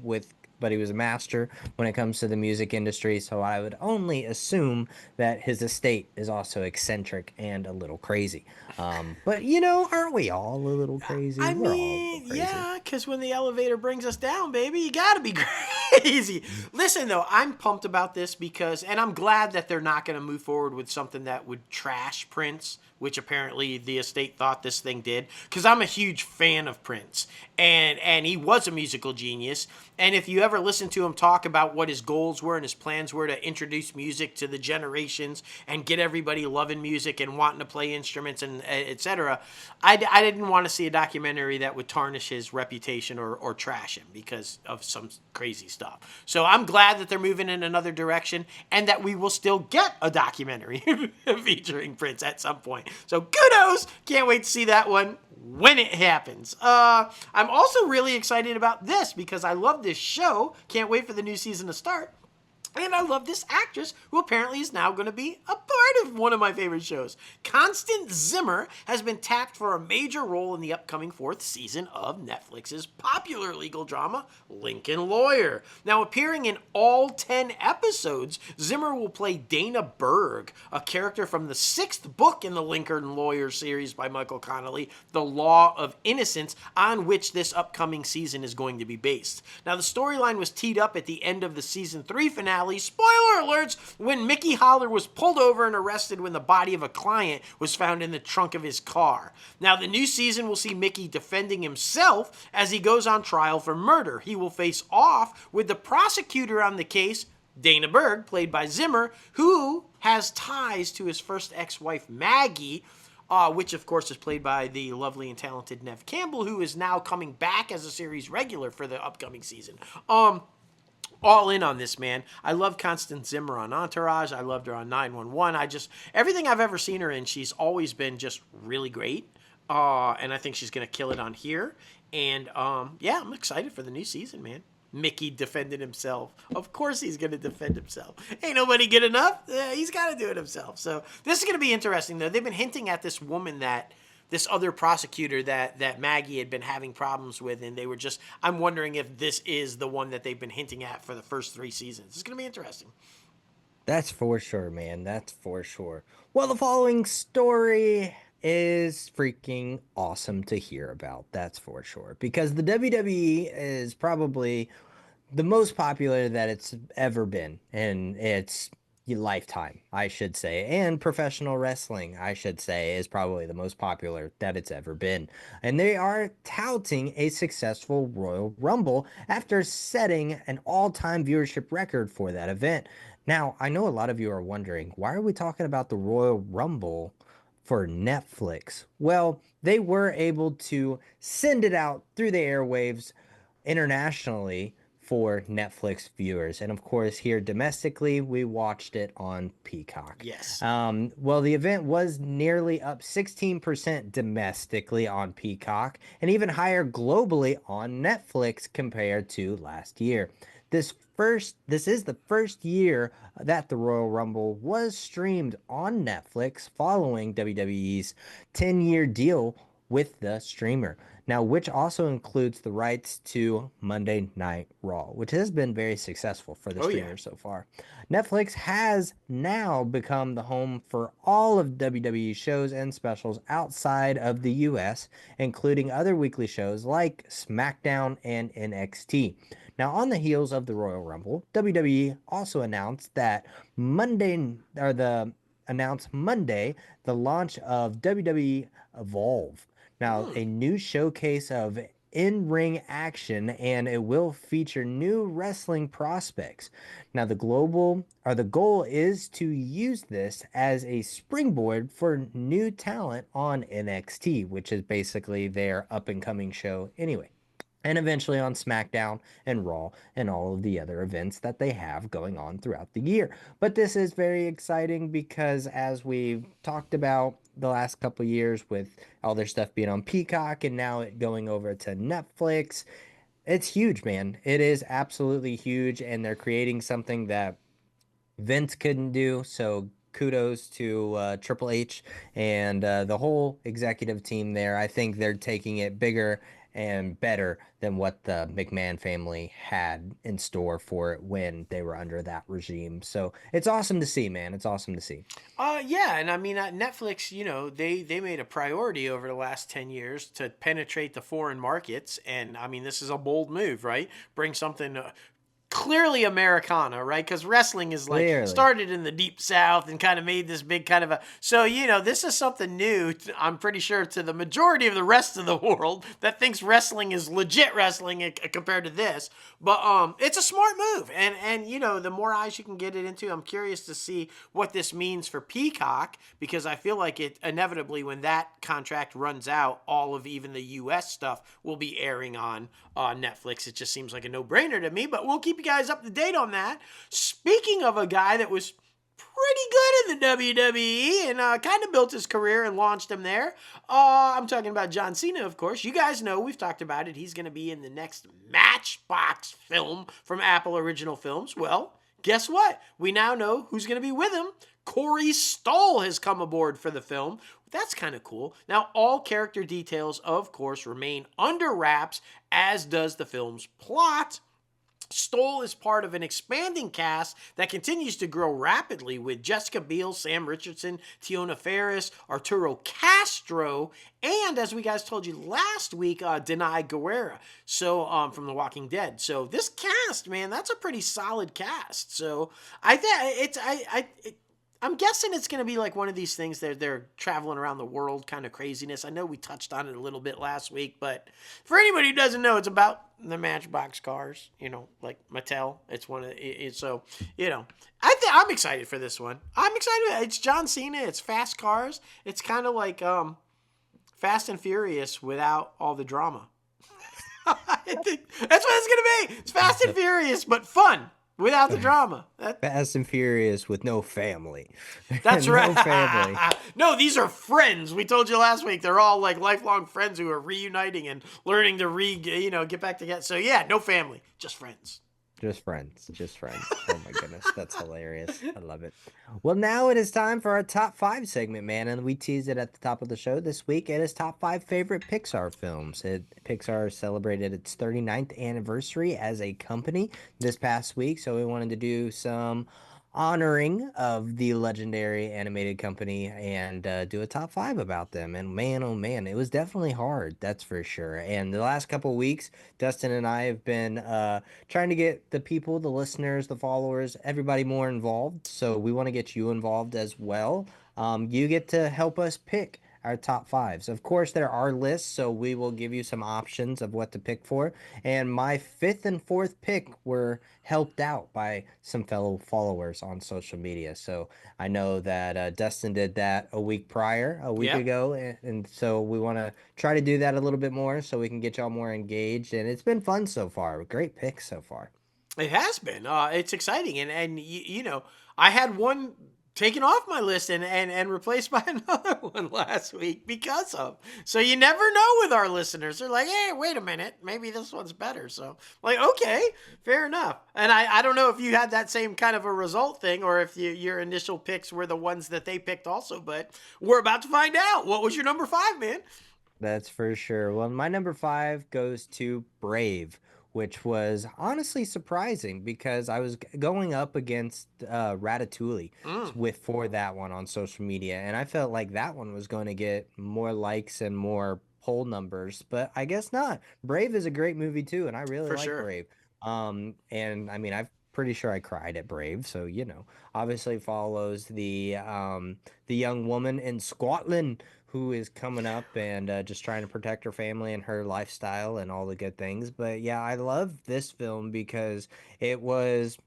but he was a master when it comes to the music industry. So I would only assume that his estate is also eccentric and a little crazy. But aren't we all a little crazy? I We're all a little mean, crazy. yeah, because when the elevator brings us down, baby, you got to be crazy. Listen, though, I'm pumped about this and I'm glad that they're not going to move forward with something that would trash Prince, which apparently the estate thought this thing did, because I'm a huge fan of Prince, and he was a musical genius. And if you ever listen to him talk about what his goals were and his plans were to introduce music to the generations and get everybody loving music and wanting to play instruments and etc., I didn't want to see a documentary that would tarnish his reputation or trash him because of some crazy stuff. So I'm glad that they're moving in another direction and that we will still get a documentary featuring Prince at some point. So kudos. Can't wait to see that one when it happens. I'm also really excited about this because I love this show. Can't wait for the new season to start. And I love this actress who apparently is now going to be a part of one of my favorite shows. Constance Zimmer has been tapped for a major role in the upcoming fourth season of Netflix's popular legal drama, Lincoln Lawyer. Now, appearing in all 10 episodes, Zimmer will play Dana Berg, a character from the sixth book in the Lincoln Lawyer series by Michael Connelly, The Law of Innocence, on which this upcoming season is going to be based. Now, the storyline was teed up at the end of the season 3 finale. Spoiler alerts, when Mickey Holler was pulled over and arrested when the body of a client was found in the trunk of his car. Now, the new season will see Mickey defending himself as he goes on trial for murder. He will face off with the prosecutor on the case, Dana Berg, played by Zimmer, who has ties to his first ex-wife, Maggie, which, of course, is played by the lovely and talented Neve Campbell, who is now coming back as a series regular for the upcoming season. All in on this, man. I love Constance Zimmer on Entourage. I loved her on 911. Everything I've ever seen her in, she's always been just really great. And I think she's going to kill it on here. And yeah, I'm excited for the new season, man. Mickey defended himself. Of course he's going to defend himself. Ain't nobody good enough. He's got to do it himself. So this is going to be interesting, though. They've been hinting at this woman this other prosecutor that Maggie had been having problems with, and they were just, I'm wondering if this is the one that they've been hinting at for the first 3 seasons. It's going to be interesting. That's for sure, man. That's for sure. Well, the following story is freaking awesome to hear about. That's for sure. Because the WWE is probably the most popular that it's ever been in its lifetime, I should say. And professional wrestling, I should say, is probably the most popular that it's ever been. And they are touting a successful Royal Rumble after setting an all-time viewership record for that event. Now, I know a lot of you are wondering, why are we talking about the Royal Rumble for Netflix? Well, they were able to send it out through the airwaves internationally for Netflix viewers. And of course, here domestically, we watched it on Peacock. Yes. Well, the event was nearly up 16% domestically on Peacock and even higher globally on Netflix compared to last year. This is the first year that the Royal Rumble was streamed on Netflix following WWE's 10-year deal with the streamer. Now, which also includes the rights to Monday Night Raw, which has been very successful for the streamer so far. Netflix has now become the home for all of WWE's shows and specials outside of the US, including other weekly shows like SmackDown and NXT. Now, on the heels of the Royal Rumble, WWE also announced Monday the launch of WWE Evolve. Now, a new showcase of in-ring action, and it will feature new wrestling prospects. Now, the goal is to use this as a springboard for new talent on NXT, which is basically their up-and-coming show anyway. And eventually on SmackDown and Raw and all of the other events that they have going on throughout the year. But this is very exciting because, as we've talked about the last couple of years with all their stuff being on Peacock and now it going over to Netflix, it's huge, man. It is absolutely huge, and they're creating something that Vince couldn't do. So kudos to Triple H and the whole executive team there. I think they're taking it bigger and better than what the McMahon family had in store for it when they were under that regime. So it's awesome to see, man. It's awesome to see. Yeah, and I mean, Netflix, they made a priority over the last 10 years to penetrate the foreign markets, and I mean, this is a bold move, right? Bring something clearly Americana, right? Because wrestling is started in the deep South and kind of made this big kind of a. So, this is something new, I'm pretty sure, to the majority of the rest of the world that thinks wrestling is legit wrestling compared to this. But it's a smart move. And the more eyes you can get it into, I'm curious to see what this means for Peacock, because I feel like it inevitably, when that contract runs out, all of even the U.S. stuff will be airing on Netflix. It just seems like a no-brainer to me, but we'll keep you guys up to date on that. Speaking of a guy that was pretty good in the WWE and kind of built his career and launched him there, I'm talking about John Cena, of course. You guys know, we've talked about it. He's going to be in the next Matchbox film from Apple Original Films. Well, guess what? We now know who's going to be with him. Corey Stoll has come aboard for the film. That's kind of cool. Now, all character details, of course, remain under wraps, as does the film's plot. Stoll is part of an expanding cast that continues to grow rapidly, with Jessica Biel, Sam Richardson, Tiona Ferris, Arturo Castro, and, as we guys told you last week, Denai Guerrera, so from The Walking Dead. So this cast, man, that's a pretty solid cast. So I'm guessing it's going to be like one of these things that they're traveling around the world kind of craziness. I know we touched on it a little bit last week, but for anybody who doesn't know, it's about the Matchbox cars, like Mattel. It's one of it. So, I'm excited for this one. I'm excited. It's John Cena. It's fast cars. It's kind of like Fast and Furious without all the drama. I think that's what it's going to be. It's Fast and Furious, but fun. Without the drama. Fast and Furious with no family. That's No family. right. No, these are friends. We told you last week they're all like lifelong friends who are reuniting and learning to get back together. So yeah, no family, just friends. Just friends. Just friends. Oh my goodness. That's hilarious. I love it. Well, now it is time for our top five segment, man. And we teased it at the top of the show this week. It is top five favorite Pixar films. Pixar celebrated its 39th anniversary as a company this past week. So we wanted to do some honoring of the legendary animated company and do a top five about them. And man, oh man, it was definitely hard. That's for sure. And the last couple of weeks, Dustin and I have been trying to get the people, the listeners, the followers, everybody more involved. So we want to get you involved as well. You get to help us pick our top fives. Of course, there are lists, so we will give you some options of what to pick for. And my fifth and fourth pick were helped out by some fellow followers on social media. So I know that Dustin did that a week Yeah. ago. And so we want to try to do that a little bit more so we can get y'all more engaged. And it's been fun so far. Great picks so far. It has been. It's exciting, and I had one taken off my list and replaced by another one last week because of. So you never know with our listeners. They're like, hey, wait a minute, maybe this one's better. So like, okay, fair enough. And I don't know if you had that same kind of a result thing or if your initial picks were the ones that they picked also, but we're about to find out. What was your number five, man? That's for sure. Well, my number five goes to Brave, which was honestly surprising because I was going up against Ratatouille Mm, with for that one on social media, and I felt like that one was going to get more likes and more poll numbers, but I guess not. Brave is a great movie too, and I really for like sure. Brave. And I mean, I'm pretty sure I cried at Brave, so obviously follows the young woman in Scotland who is coming up and just trying to protect her family and her lifestyle and all the good things. But yeah, I love this film because it was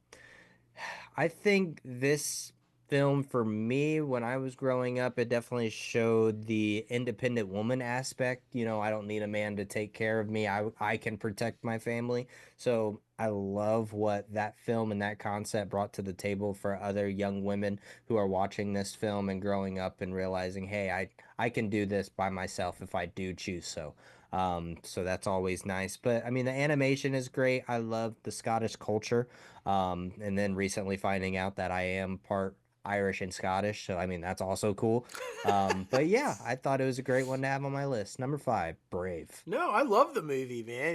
I think this film for me when I was growing up, it definitely showed the independent woman aspect. I don't need a man to take care of me. I can protect my family. So I love what that film and that concept brought to the table for other young women who are watching this film and growing up and realizing, hey, I can do this by myself if I do choose so. So that's always nice. But I mean, the animation is great. I love the Scottish culture. And then recently finding out that I am part Irish and Scottish. So, I mean, that's also cool. But yeah, I thought it was a great one to have on my list. Number five, Brave. No, I love the movie, man.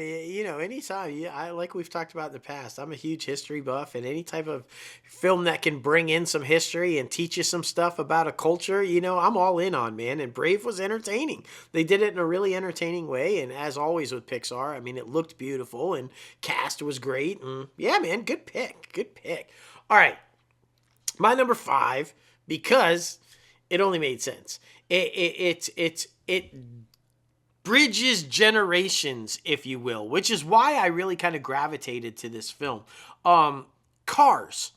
Anytime, I like we've talked about in the past. I'm a huge history buff, and any type of film that can bring in some history and teach you some stuff about a culture, I'm all in on, man. And Brave was entertaining. They did it in a really entertaining way, and as always with Pixar, I mean, it looked beautiful, and cast was great. And yeah, man, good pick, good pick. All right, my number five because it only made sense. It bridges generations, if you will, which is why I really kind of gravitated to this film. Um, Cars.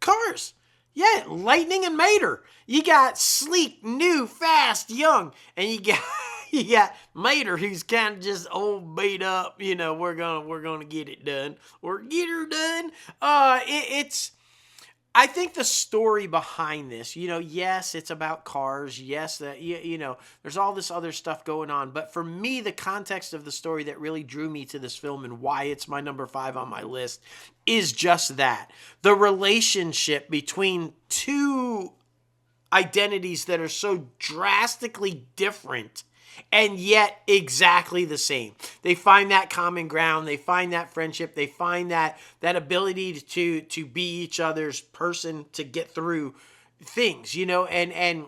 Cars. Yeah, Lightning and Mater. You got sleek, new, fast, young, and you got you got Mater who's kind of just old, beat up. We're gonna get it done or get her done. It's I think the story behind this, yes, it's about cars. Yes, that there's all this other stuff going on. But for me, the context of the story that really drew me to this film and why it's my number five on my list is just that. The relationship between two identities that are so drastically different and yet exactly the same. They find that common ground, they find that friendship, they find that ability to be each other's person to get through things, and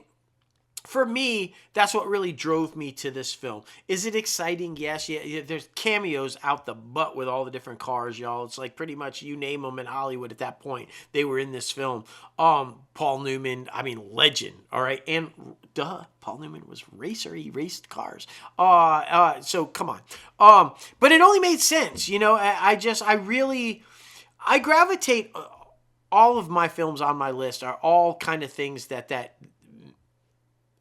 for me, that's what really drove me to this film. Is it exciting? Yes. Yeah, there's cameos out the butt with all the different cars, y'all. It's like pretty much you name them in Hollywood at that point. They were in this film. Paul Newman, I mean, legend. All right. And Paul Newman was racer. He raced cars. So come on. But it only made sense. I gravitate, all of my films on my list are all kind of things that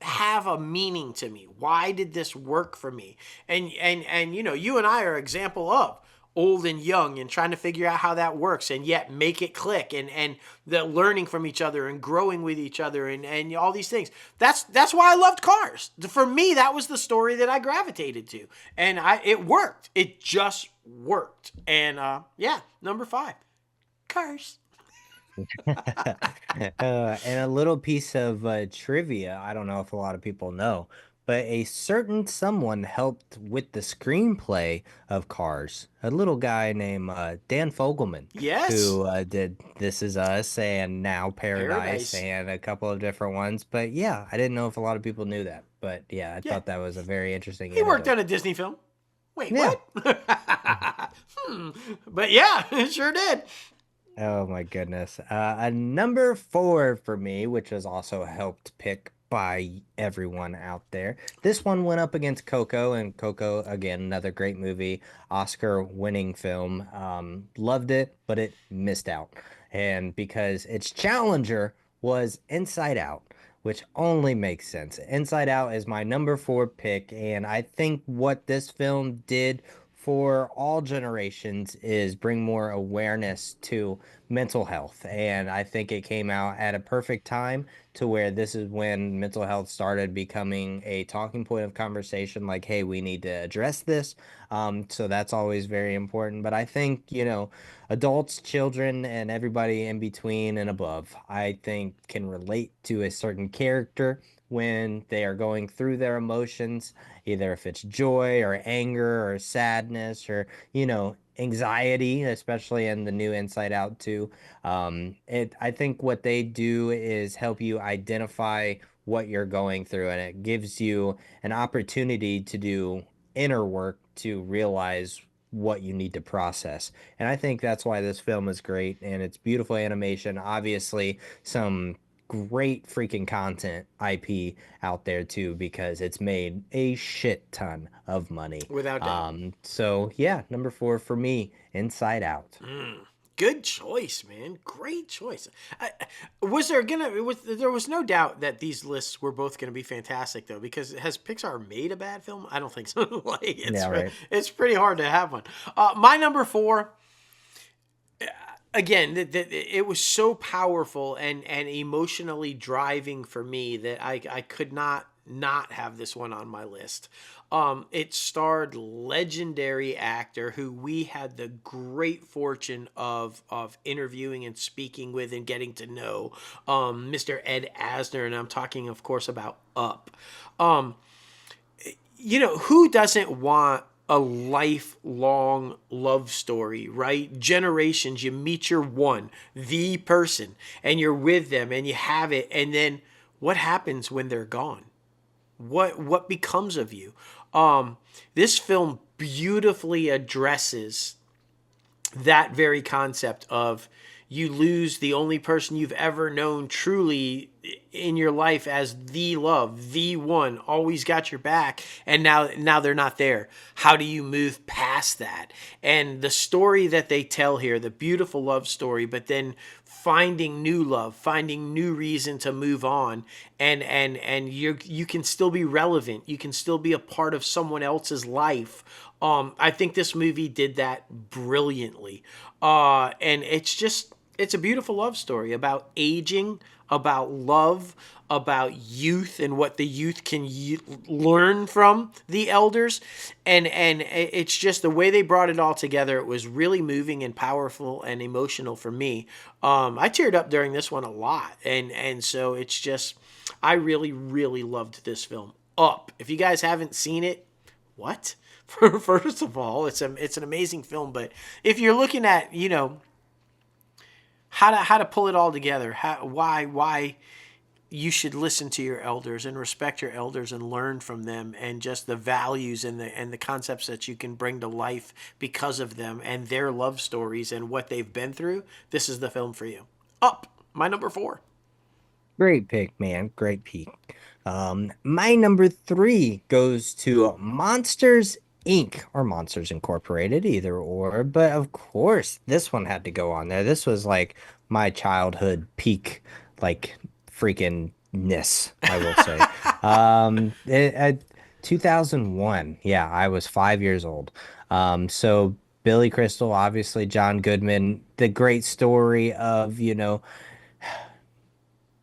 have a meaning to me. Why did this work for me? And you and I are example of old and young, and trying to figure out how that works and yet make it click, and the learning from each other and growing with each other, and all these things. That's why I loved Cars. For me, that was the story that I gravitated to, and it worked. It just worked. And yeah, number 5, Cars. And a little piece of trivia, I don't know if a lot of people know, but a certain someone helped with the screenplay of Cars. A little guy named Dan Fogelman, Yes, who did This Is Us and Now Paradise Paradise. and a couple of different ones. But yeah, I didn't know if a lot of people knew that. But yeah, I Yeah, thought that was a very interesting he worked anecdote. on a Disney film. Wait, Yeah. what? But yeah, it sure did. Oh my goodness. A number 4 for me, which was also helped pick by everyone out there. This one went up against Coco, and Coco, again, another great movie, Oscar-winning film. Loved it, but it missed out. And because its challenger was Inside Out, which only makes sense. Inside Out is my number 4 pick, and I think what this film did for all generations is bring more awareness to mental health. And I think it came out at a perfect time to where this is when mental health started becoming a talking point of conversation like, hey, we need to address this. So that's always very important. But I think, adults, children, and everybody in between and above, I think can relate to a certain character when they are going through their emotions, either if it's joy or anger or sadness or, anxiety, especially in the new Inside Out 2. I think what they do is help you identify what you're going through, and it gives you an opportunity to do inner work to realize what you need to process. And I think that's why this film is great, and it's beautiful animation, obviously some great freaking content IP out there too, because it's made a shit ton of money. Without doubt. So yeah, number 4 for me, Inside Out. Good choice, man. Great choice. Was there gonna? There was no doubt that these lists were both gonna be fantastic, though. Because has Pixar made a bad film? I don't think so. Like Yeah, right. it's pretty hard to have one. My number 4. Again, it was so powerful and emotionally driving for me that I could not have this one on my list. It starred legendary actor who we had the great fortune of interviewing and speaking with and getting to know, Mr. Ed Asner, and I'm talking, of course, about Up. Um, who doesn't want a lifelong love story, right? Generations, you meet your one, the person, and you're with them and you have it. And then what happens when they're gone? What becomes of you? This film beautifully addresses that very concept of you lose the only person you've ever known truly in your life as the love, the one, always got your back, and now they're not there. How do you move past that? And the story that they tell here, the beautiful love story, but then finding new love, finding new reason to move on, and you can still be relevant. You can still be a part of someone else's life. I think this movie did that brilliantly. And it's a beautiful love story about aging, about love, about youth and what the youth can learn from the elders. And it's just the way they brought it all together. It was really moving and powerful and emotional for me. I teared up during this one a lot. And so it's just, I really, really loved this film. Up. If you guys haven't seen it, what? First of all, it's an amazing film, but if you're looking at, how to pull it all together, why you should listen to your elders and respect your elders and learn from them, and just the values and the concepts that you can bring to life because of them and their love stories and what they've been through, this is the film for you. Up, my number 4. Great pick, man. Great pick. My number 3 goes to Monsters Inc. or Monsters Incorporated, either or. But of course, this one had to go on there. This was like my childhood peak, like freaking ness, I will say. 2001. Yeah, I was 5 years old. So Billy Crystal, obviously John Goodman, the great story of,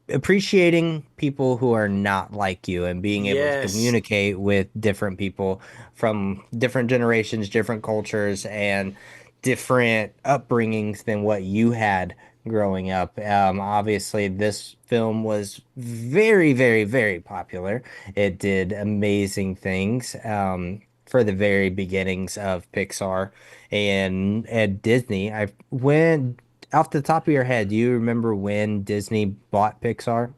appreciating people who are not like you and being able to Yes. communicate with different people from different generations, different cultures, and different upbringings than what you had growing up. Obviously, this film was very, very, very popular. It did amazing things for the very beginnings of Pixar and at Disney. I went off the top of your head, do you remember when Disney bought Pixar?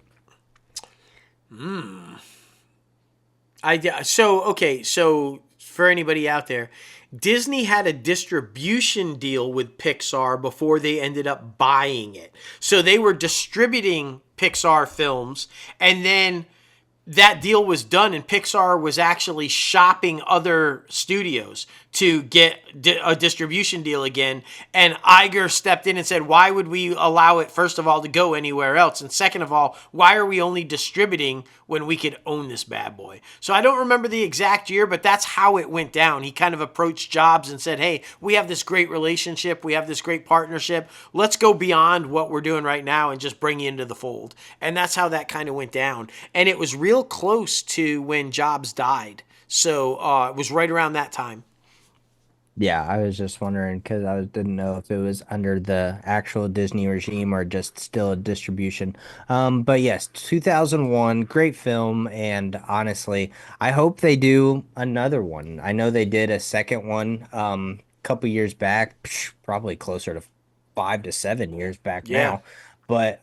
So for anybody out there, Disney had a distribution deal with Pixar before they ended up buying it. So they were distributing Pixar films, and then that deal was done, and Pixar was actually shopping other studios to get a distribution deal again. And Iger stepped in and said, why would we allow it, first of all, to go anywhere else? And second of all, why are we only distributing when we could own this bad boy? So I don't remember the exact year, but that's how it went down. He kind of approached Jobs and said, hey, we have this great relationship. We have this great partnership. Let's go beyond what we're doing right now and just bring you into the fold. And that's how that kind of went down. And it was real close to when Jobs died. So it was right around that time. Yeah, I was just wondering because didn't know if it was under the actual Disney regime or just still a distribution. But yes, 2001, great film, and honestly, I hope they do another one. I know they did a second one a couple years back, probably closer to 5 to 7 years back Yeah. now. But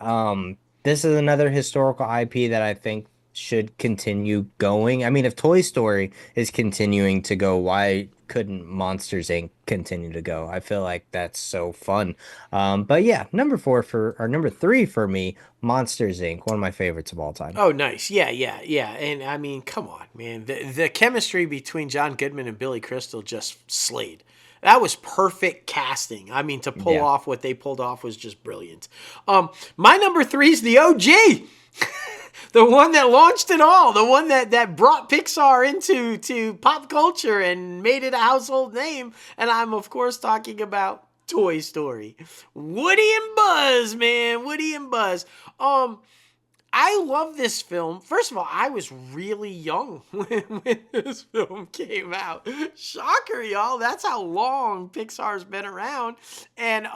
this is another historical IP that I think should continue going. I mean, if Toy Story is continuing to go, why couldn't Monsters Inc. continue to go? I feel like that's so fun. But yeah, number three for me, Monsters Inc., one of my favorites of all time. Oh, nice. Yeah, yeah, yeah. And I mean, come on, man. The chemistry between John Goodman and Billy Crystal just slayed. That was perfect casting. I mean, to pull Yeah. off what they pulled off was just brilliant. My number three is the OG. The one that launched it all, the one that brought Pixar into pop culture and made it a household name. And I'm, of course, talking about Toy Story. Woody and Buzz, man. Woody and Buzz. I love this film. First of all, I was really young when this film came out. Shocker, y'all. That's how long Pixar's been around. And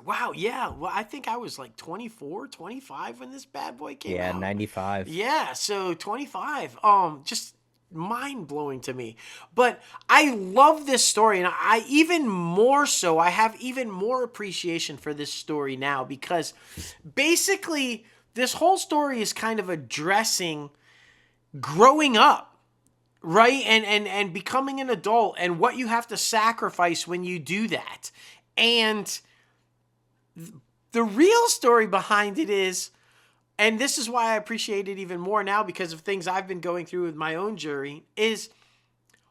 wow, yeah. Well, I think I was like 24, 25 when this bad boy came Yeah, out. 95. Yeah, so 25. Just mind blowing to me. But I love this story, and I even more so, I have even more appreciation for this story now because basically this whole story is kind of addressing growing up, right? And becoming an adult and what you have to sacrifice when you do that. And the real story behind it is, and this is why I appreciate it even more now because of things I've been going through with my own journey, is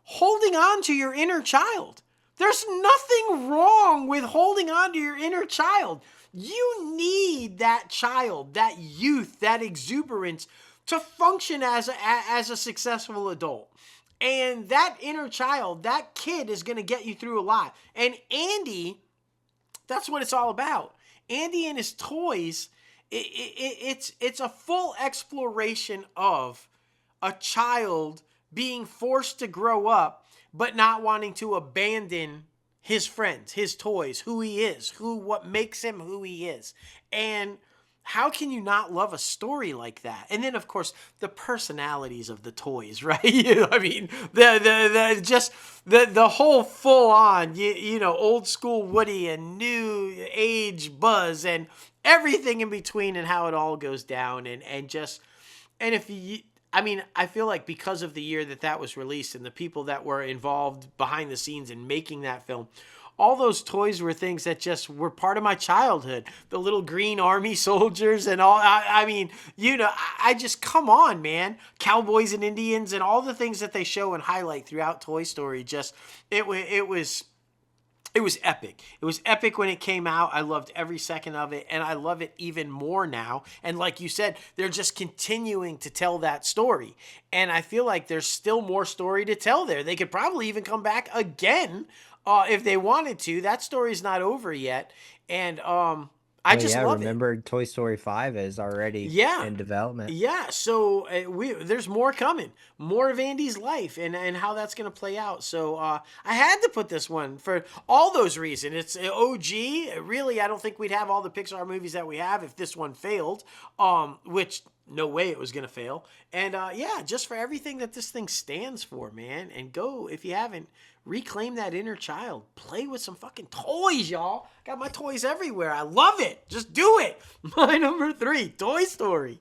holding on to your inner child. There's nothing wrong with holding on to your inner child. You need that child, that youth, that exuberance to function as a successful adult. And that inner child, that kid is going to get you through a lot. And Andy, that's what it's all about. Andy and his toys, it's a full exploration of a child being forced to grow up, but not wanting to abandon his friends, his toys, who he is, what makes him who he is. And how can you not love a story like that? And then, of course, the personalities of the toys, right? I mean, the whole full on, old school Woody and new age Buzz and everything in between and how it all goes down and if you. I mean, I feel like because of the year that was released and the people that were involved behind the scenes in making that film, all those toys were things that just were part of my childhood. The little green army soldiers and all. I mean, I just, come on, man. Cowboys and Indians and all the things that they show and highlight throughout Toy Story. Just, it was epic. It was epic when it came out. I loved every second of it, and I love it even more now. And like you said, they're just continuing to tell that story. And I feel like there's still more story to tell there. They could probably even come back again if they wanted to. That story's not over yet, and I Well, just yeah, love it. remember Toy Story 5 is already Yeah, in development. yeah. So there's more coming, more of Andy's life and how that's gonna play out. So I had to put this one for all those reasons. It's OG. Really, I don't think we'd have all the Pixar movies that we have if this one failed. Which no way it was gonna fail. And yeah, just for everything that this thing stands for, man. And go if you haven't. Reclaim that inner child. Play with some fucking toys, y'all. Got my toys everywhere. I love it. Just do it. My number 3, Toy Story.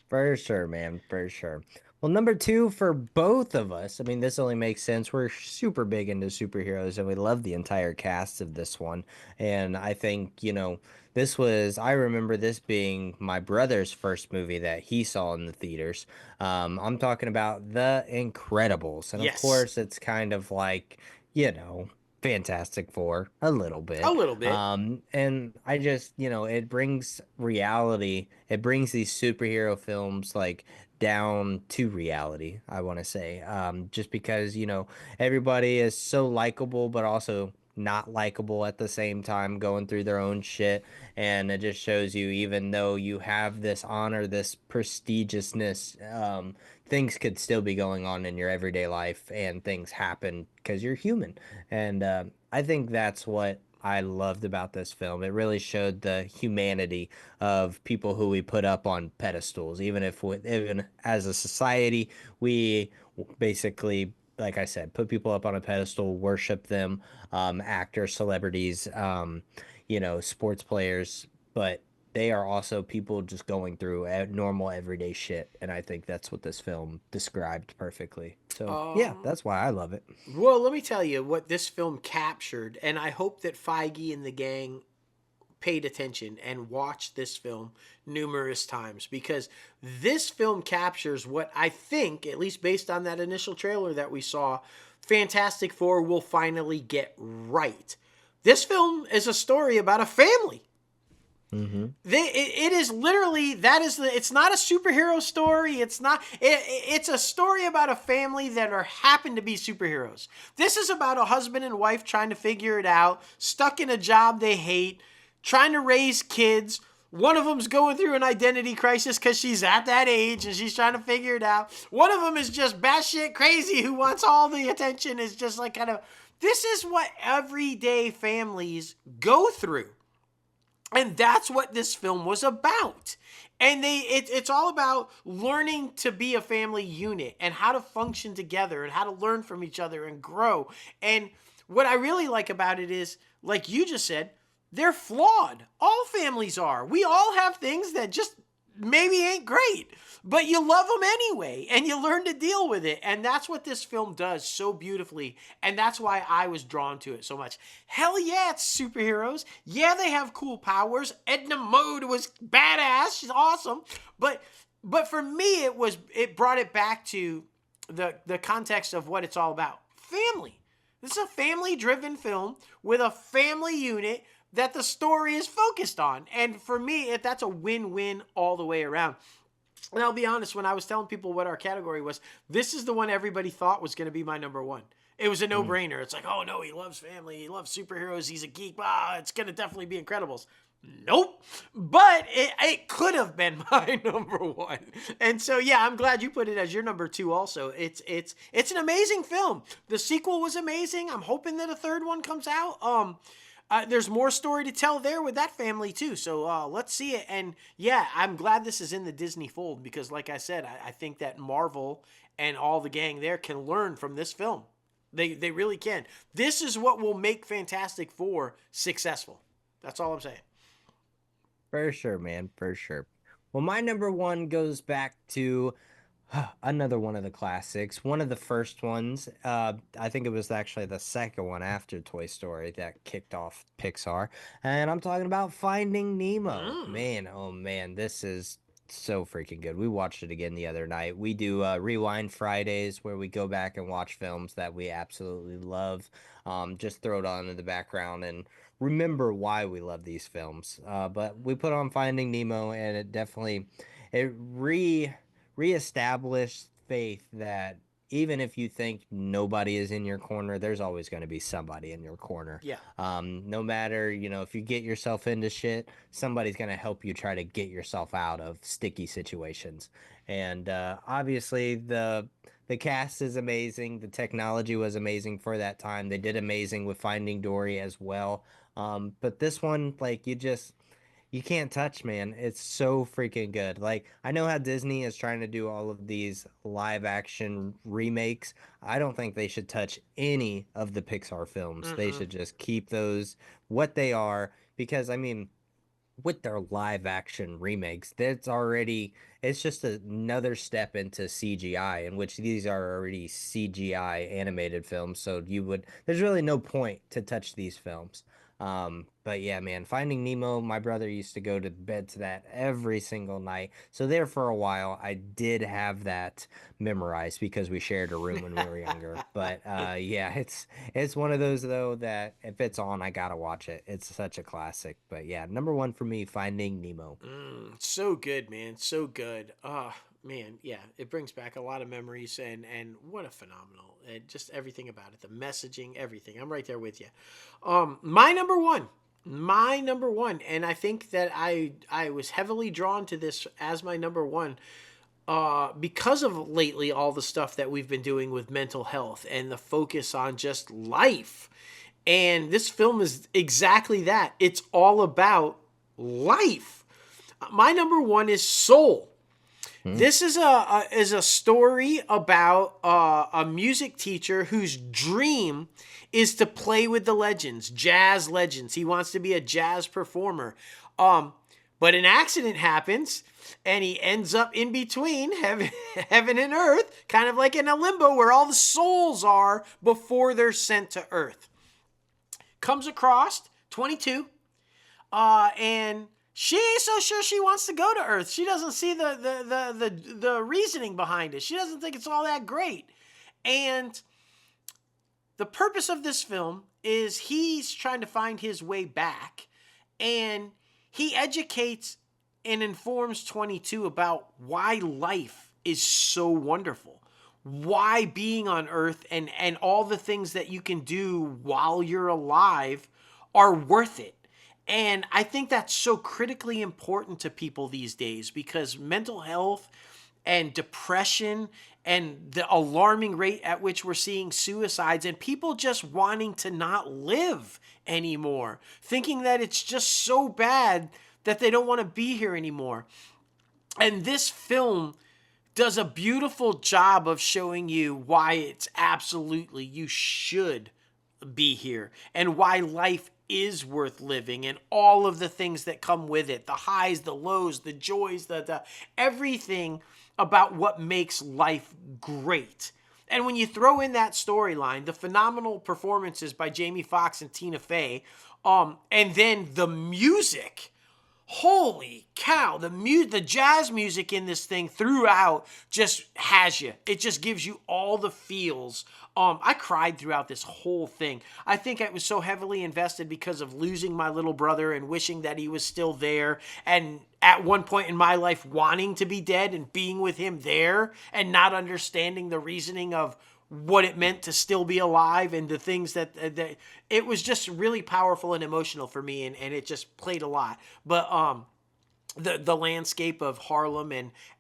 For sure, man, for sure. Well, number two for both of us, I mean, this only makes sense. We're super big into superheroes and we love the entire cast of this one. And I think, I remember this being my brother's first movie that he saw in the theaters. I'm talking about The Incredibles. And of Yes, course, it's kind of like, you know, Fantastic Four a little a bit. little bit. And I just, it brings reality. It brings these superhero films like down to reality, I want to say. Just because, everybody is so likable, but also not likable at the same time, going through their own shit. And it just shows you, even though you have this honor, this prestigiousness, things could still be going on in your everyday life and things happen because you're human. And I think that's what I loved about this film. It really showed the humanity of people who we put up on pedestals, even as a society, we basically, like I said, put people up on a pedestal, worship them, actors, celebrities, sports players, but they are also people just going through normal everyday shit, and I think that's what this film described perfectly. So yeah, Um, that's why I love it. well, let me tell you what this film captured, and I hope that Feige and the gang paid attention and watched this film numerous times because this film captures what I think, at least based on that initial trailer that we saw, Fantastic Four will finally get right. This film is a story about a family. Mm-hmm. It is literally that is the it's not a superhero story. It's a story about a family that are happen to be superheroes. This is about a husband and wife trying to figure it out, stuck in a job they hate, trying to raise kids. One of them's going through an identity crisis because she's at that age and she's trying to figure it out. One of them is just batshit crazy who wants all the attention. Is just like kind of this is what everyday families go through. And that's what this film was about. And it's all about learning to be a family unit and how to function together and how to learn from each other and grow. And what I really like about it is, like you just said, they're flawed. All families are. We all have things that just maybe ain't great, but you love them anyway and you learn to deal with it. And that's what this film does so beautifully. And that's why I was drawn to it so much. Hell yeah, it's superheroes. Yeah, they have cool powers. Edna Mode was badass. She's awesome. But for me, it brought it back to the context of what it's all about. Family. This is a family driven film with a family unit that the story is focused on. And for me, that's a win-win all the way around. And I'll be honest, when I was telling people what our category was, this is the one everybody thought was going to be my number one. It was a no-brainer. It's like, oh no, he loves family, he loves superheroes, he's a geek. It's going to definitely be Incredibles. Nope. But it could have been my number one. And so yeah, I'm glad you put it as your number two also. It's an amazing film. The sequel was amazing. I'm hoping that a third one comes out. There's more story to tell there with that family too. So let's see it. And yeah, I'm glad this is in the Disney fold because, like I said, I think that Marvel and all the gang there can learn from this film. They really can. This is what will make Fantastic Four successful. That's all I'm saying. For sure, man, for sure. Well, my number one goes back to another one of the classics, one of the first ones. I think it was actually the second one after Toy Story that kicked off Pixar, and I'm talking about Finding Nemo. Mm. Man, oh man, this is so freaking good. We watched it again the other night. We do Rewind Fridays where we go back and watch films that we absolutely love. Just throw it on in the background and remember why we love these films. But we put on Finding Nemo, and it reestablished faith that even if you think nobody is in your corner, there's always going to be somebody in your corner. Yeah. No matter, if you get yourself into shit, somebody's going to help you try to get yourself out of sticky situations. And obviously, the cast is amazing. The technology was amazing for that time. They did amazing with Finding Dory as well. But this one, like, you can't touch, man. It's so freaking good. Like, I know how Disney is trying to do all of these live action remakes. I don't think they should touch any of the Pixar films. They Mm-mm. should just keep those what they are, because I mean, with their live action remakes, it's just another step into CGI, in which these are already CGI animated films. So there's really no point to touch these films. But yeah, man, Finding Nemo, my brother used to go to bed to that every single night. So there for a while, I did have that memorized because we shared a room when we were younger. But yeah, it's one of those though that if it's on, I gotta watch it. It's such a classic. But yeah, number one for me, Finding Nemo. So good, man. So good. Man, yeah, it brings back a lot of memories, and what a phenomenal, just everything about it, the messaging, everything. I'm right there with you. My number one, and I think that I was heavily drawn to this as my number one, because of lately all the stuff that we've been doing with mental health and the focus on just life. And this film is exactly that. It's all about life. My number one is Soul. Hmm. This is a story about a music teacher whose dream is to play with the legends, jazz legends. He wants to be a jazz performer. But an accident happens, and he ends up in between heaven, heaven and earth, kind of like in a limbo where all the souls are before they're sent to earth. Comes across 22, and she ain't so sure she wants to go to Earth. She doesn't see the reasoning behind it. She doesn't think it's all that great. And the purpose of this film is he's trying to find his way back, and he educates and informs 22 about why life is so wonderful, why being on Earth and all the things that you can do while you're alive are worth it. And I think that's so critically important to people these days, because mental health and depression and the alarming rate at which we're seeing suicides and people just wanting to not live anymore, thinking that it's just so bad that they don't want to be here anymore. And this film does a beautiful job of showing you why it's absolutely you should be here, and why life is worth living, and all of the things that come with it, the highs, the lows, the joys, the everything about what makes life great. And when you throw in that storyline, the phenomenal performances by Jamie Foxx and Tina Fey, and then the music, holy cow, the jazz music in this thing throughout just has you. It just gives you all the feels. I cried throughout this whole thing. I think I was so heavily invested because of losing my little brother and wishing that he was still there, and at one point in my life wanting to be dead and being with him there and not understanding the reasoning of what it meant to still be alive, and the things that it was just really powerful and emotional for me, and it just played a lot. But the landscape of Harlem,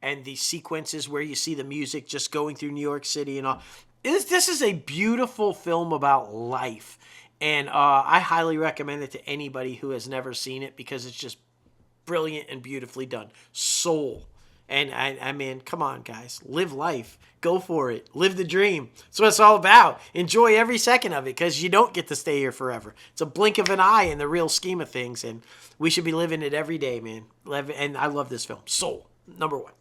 and the sequences where you see the music just going through New York City and all, this is a beautiful film about life. And I highly recommend it to anybody who has never seen it, because it's just brilliant and beautifully done. Soul. And I mean, come on, guys. Live life. Go for it. Live the dream. That's what it's all about. Enjoy every second of it, because you don't get to stay here forever. It's a blink of an eye in the real scheme of things, and we should be living it every day, man. And I love this film. Soul. Number one.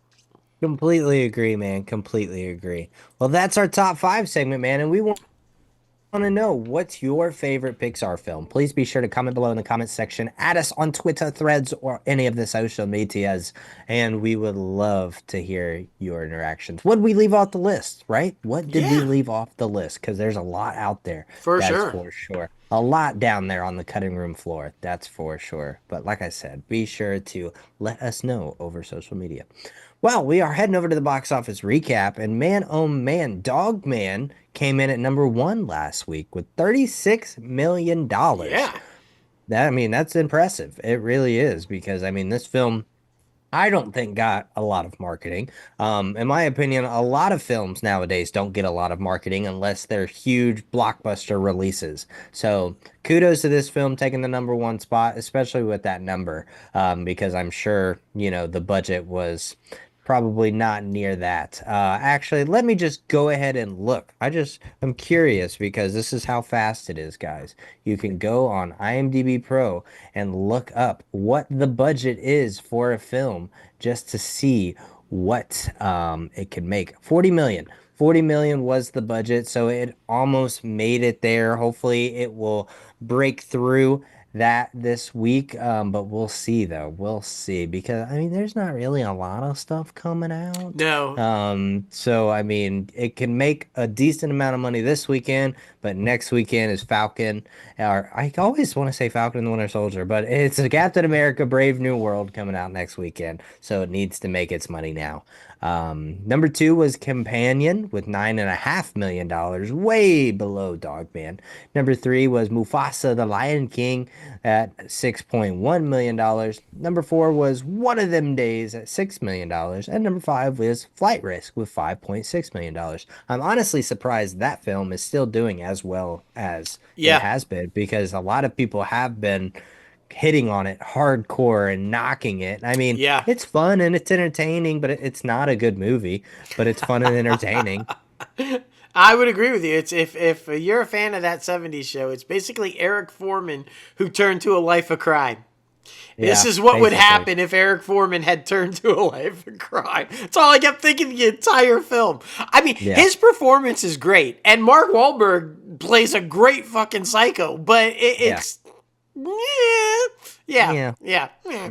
Completely agree, man. Completely agree. Well, that's our top five segment, man. And we want to know, what's your favorite Pixar film? Please be sure to comment below in the comments section. Add us on Twitter, Threads, or any of the social medias. And we would love to hear your interactions. What did we leave off the list, right? What did we Yeah, leave off the list? Because there's a lot out there. for That's sure. for sure. a lot down there on the cutting room floor. That's for sure. But like I said, be sure to let us know over social media. Well, we are heading over to the box office recap, and man, oh man, Dog Man came in at number one last week with $36 million. Yeah. I mean, that's impressive. It really is because I mean, this film I don't think got a lot of marketing. In my opinion, a lot of films nowadays don't get a lot of marketing unless they're huge blockbuster releases. So kudos to this film taking the number one spot, especially with that number, because I'm sure, the budget was probably not near that. Actually, let me just go ahead and look. I'm curious because this is how fast it is, guys. You can go on IMDb Pro and look up what the budget is for a film just to see what it could make. 40 million. 40 million was the budget, so it almost made it there. Hopefully, it will break through that this week. But we'll see though. We'll see because I mean there's not really a lot of stuff coming out. No. So I mean it can make a decent amount of money this weekend, but next weekend is Falcon. Or I always want to say Falcon and the Winter Soldier, but it's a Captain America Brave New World coming out next weekend, so it needs to make its money now. Number two was Companion with $9.5 million, way below Dogman. Number three was Mufasa the Lion King at $6.1 million. Number four was One of Them Days at $6 million. And number five was Flight Risk with $5.6 million. I'm honestly surprised that film is still doing as well as it Yeah. has been because a lot of people have been hitting on it hardcore and knocking it. I mean, Yeah. it's fun and it's entertaining, but it's not a good movie, but it's fun and entertaining. I would agree with you. It's if you're a fan of that '70s show, it's basically Eric Foreman who turned to a life of crime. This Yeah, is what would basically. happen if Eric Foreman had turned to a life of crime. That's all I kept thinking the entire film. I mean, Yeah. his performance is great, and Mark Wahlberg plays a great fucking psycho. But Yeah. it's yeah, Yeah. yeah, yeah.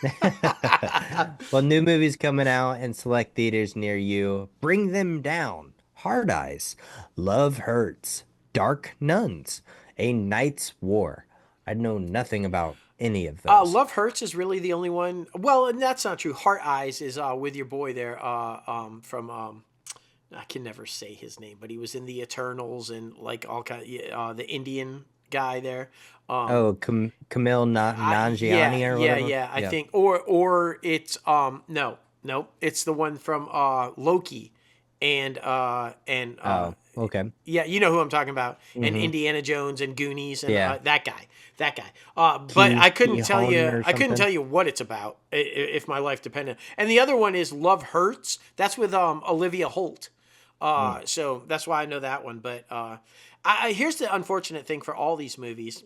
Yeah. Well, new movies coming out in select theaters near you. Bring Them Down, Hard Eyes, Love Hurts, Dark Nuns, A Night's War. I know nothing about any of those. Love Hurts is really the only one. Well, and that's not true. Heart Eyes is with your boy there from I can never say his name, but he was in the Eternals and like all kind the Indian guy there. Um, Oh, Camille yeah, Nanjiani or yeah, whatever. yeah. I Yeah. think or it's no, no, it's the one from Loki and Oh, okay. yeah, you know who I'm talking about, and Mm-hmm. Indiana Jones and Goonies and Yeah. that guy. But Key I couldn't tell Hon you, or I couldn't something. tell you what it's about if my life depended. And the other one is Love Hurts. That's with Olivia Holt. Mm. So that's why I know that one. But here's the unfortunate thing for all these movies.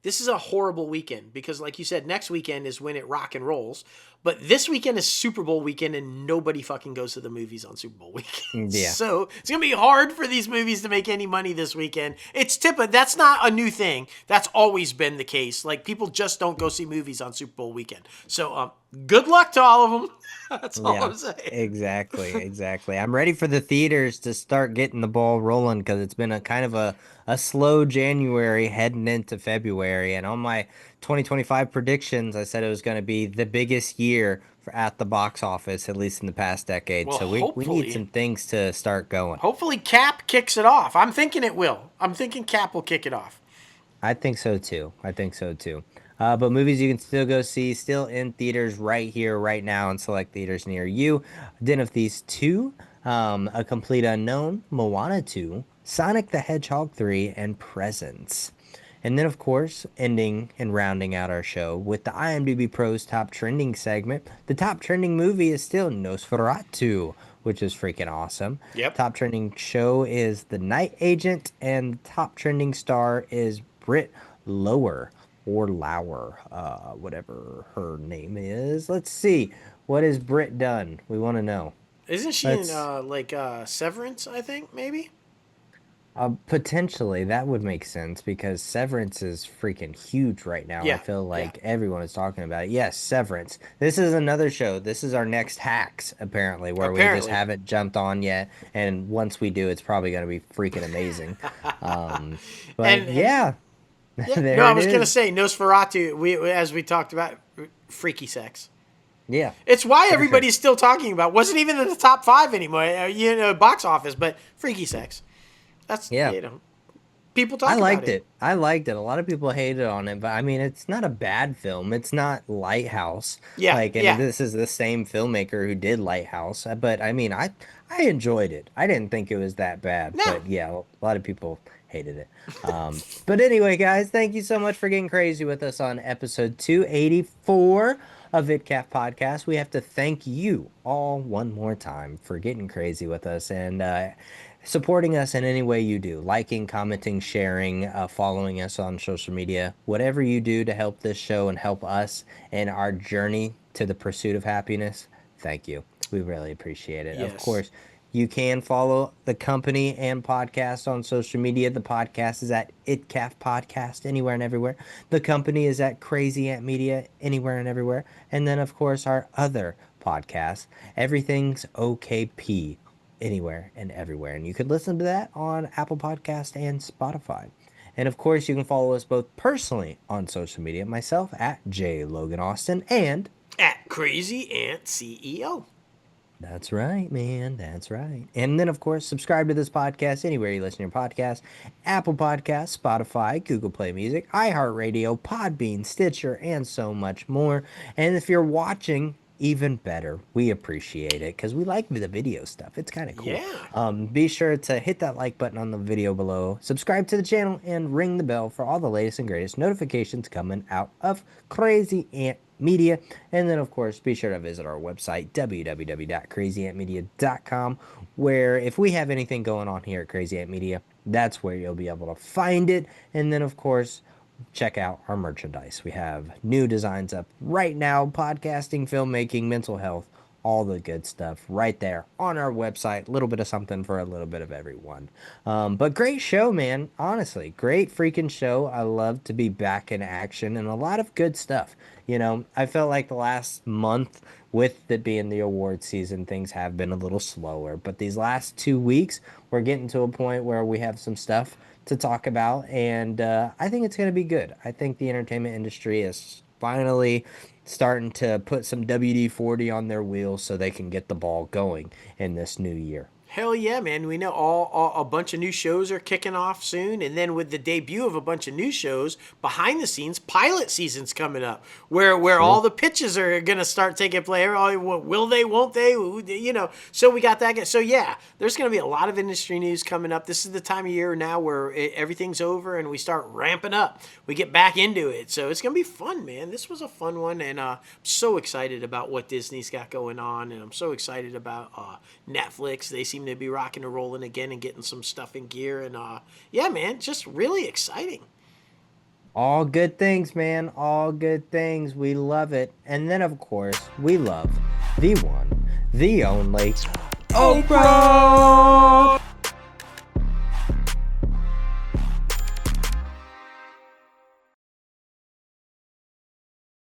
This is a horrible weekend because, like you said, next weekend is when it rock and rolls. But this weekend is Super Bowl weekend, and nobody fucking goes to the movies on Super Bowl weekend. Yeah. So it's gonna be hard for these movies to make any money this weekend. That's not a new thing. That's always been the case. Like people just don't go see movies on Super Bowl weekend. So good luck to all of them. That's all Yeah, I'm saying. exactly, exactly. I'm ready for the theaters to start getting the ball rolling because it's been a kind of a slow January heading into February. And on my 2025 predictions, I said it was going to be the biggest year at the box office, at least in the past decade. Well, So we need hopefully, some things to start going. hopefully Cap kicks it off. I'm thinking it will. I'm thinking Cap will kick it off. I think so too. I think so too. But movies you can still go see, still in theaters right here, right now, in select theaters near you. Den of Thieves 2, A Complete Unknown, Moana 2, Sonic the Hedgehog 3, and Presents. And then, of course, ending and rounding out our show with the IMDb Pros Top Trending segment. The top trending movie is still Nosferatu, which is freaking awesome. Yep. Top trending show is The Night Agent, and top trending star is Britt Lower or Lauer, whatever her name is. Let's see. What has Britt done? We want to know. Isn't she in Let's. Severance? I think maybe. Potentially, that would make sense because Severance is freaking huge right now. I Yeah, feel yeah. like everyone is talking about it. Yes, Severance. This is another show. This is our next Hacks, apparently, where we just Apparently. haven't jumped on yet. And once we do, it's probably going to be freaking amazing. Um, but And yeah, yeah, no, there I it was gonna is. say Nosferatu. As we talked about, freaky sex. Yeah, It's why for sure. everybody's still talking about. Wasn't even in the top five anymore, box office, but freaky sex. That's Yeah. people I talk about liked it. it. I liked it. A lot of people hated on it, but I mean, it's not a bad film. It's not Lighthouse. Yeah, Like, and yeah. this is the same filmmaker who did Lighthouse. But I mean, I enjoyed it. I didn't think it was that bad, No. but yeah, a lot of people hated it. But anyway, guys, thank you so much for getting crazy with us on episode 284 of ITCAF podcast. We have to thank you all one more time for getting crazy with us and supporting us in any way you do, liking, commenting, sharing, following us on social media, whatever you do to help this show and help us in our journey to the pursuit of happiness. Thank you. We really appreciate it. Of Yes. course, you can follow the company and podcast on social media. The podcast is at ITCAF Podcast anywhere and everywhere. The company is at Crazy Ant Media anywhere and everywhere. And then, of course, our other podcast, Everything's OKP, anywhere and everywhere. And you can listen to that on Apple Podcast and Spotify. And of course, you can follow us both personally on social media, myself at J Logan Austin, and At Crazy Ant CEO. that's right, man. That's right. And then, of course, subscribe to this podcast anywhere you listen to your podcast: Apple Podcasts, Spotify, Google Play Music, iHeartRadio, Podbean, Stitcher, and so much more. And if you're watching, even better. We appreciate it because we like the video stuff. It's kind of cool. Yeah. Be sure to hit that like button on the video below, subscribe to the channel, and ring the bell for all the latest and greatest notifications coming out of Crazy Ant Media. And then, of course, be sure to visit our website, www.crazyantmedia.com, where if we have anything going on here at Crazy Ant Media, that's where you'll be able to find it. And then, of course, check out our merchandise. We have new designs up right now: podcasting, filmmaking, mental health, all the good stuff right there on our website. A little bit of something for a little bit of everyone. But great show, man. Honestly, great freaking show. I love to be back in action and a lot of good stuff. I felt like the last month, with it being the award season, things have been a little slower. But these last 2 weeks, we're getting to a point where we have some stuff to talk about, and I think it's going to be good. I think the entertainment industry is finally starting to put some WD-40 on their wheels so they can get the ball going in this new year. Hell yeah, man. We know all a bunch of new shows are kicking off soon. And then with the debut of a bunch of new shows, behind the scenes, pilot season's coming up where all True. the pitches are going to start taking place. Oh, will they, won't they? So we got that. So yeah, there's going to be a lot of industry news coming up. This is the time of year now where everything's over and we start ramping up. We get back into it. So it's going to be fun, man. This was a fun one. And I'm so excited about what Disney's got going on. And I'm so excited about Netflix. They seem to be rocking and rolling again and getting some stuff in gear. And yeah, man, just really exciting. All good things, man. All good things. We love it. And then, of course, we love the one, the only Oprah.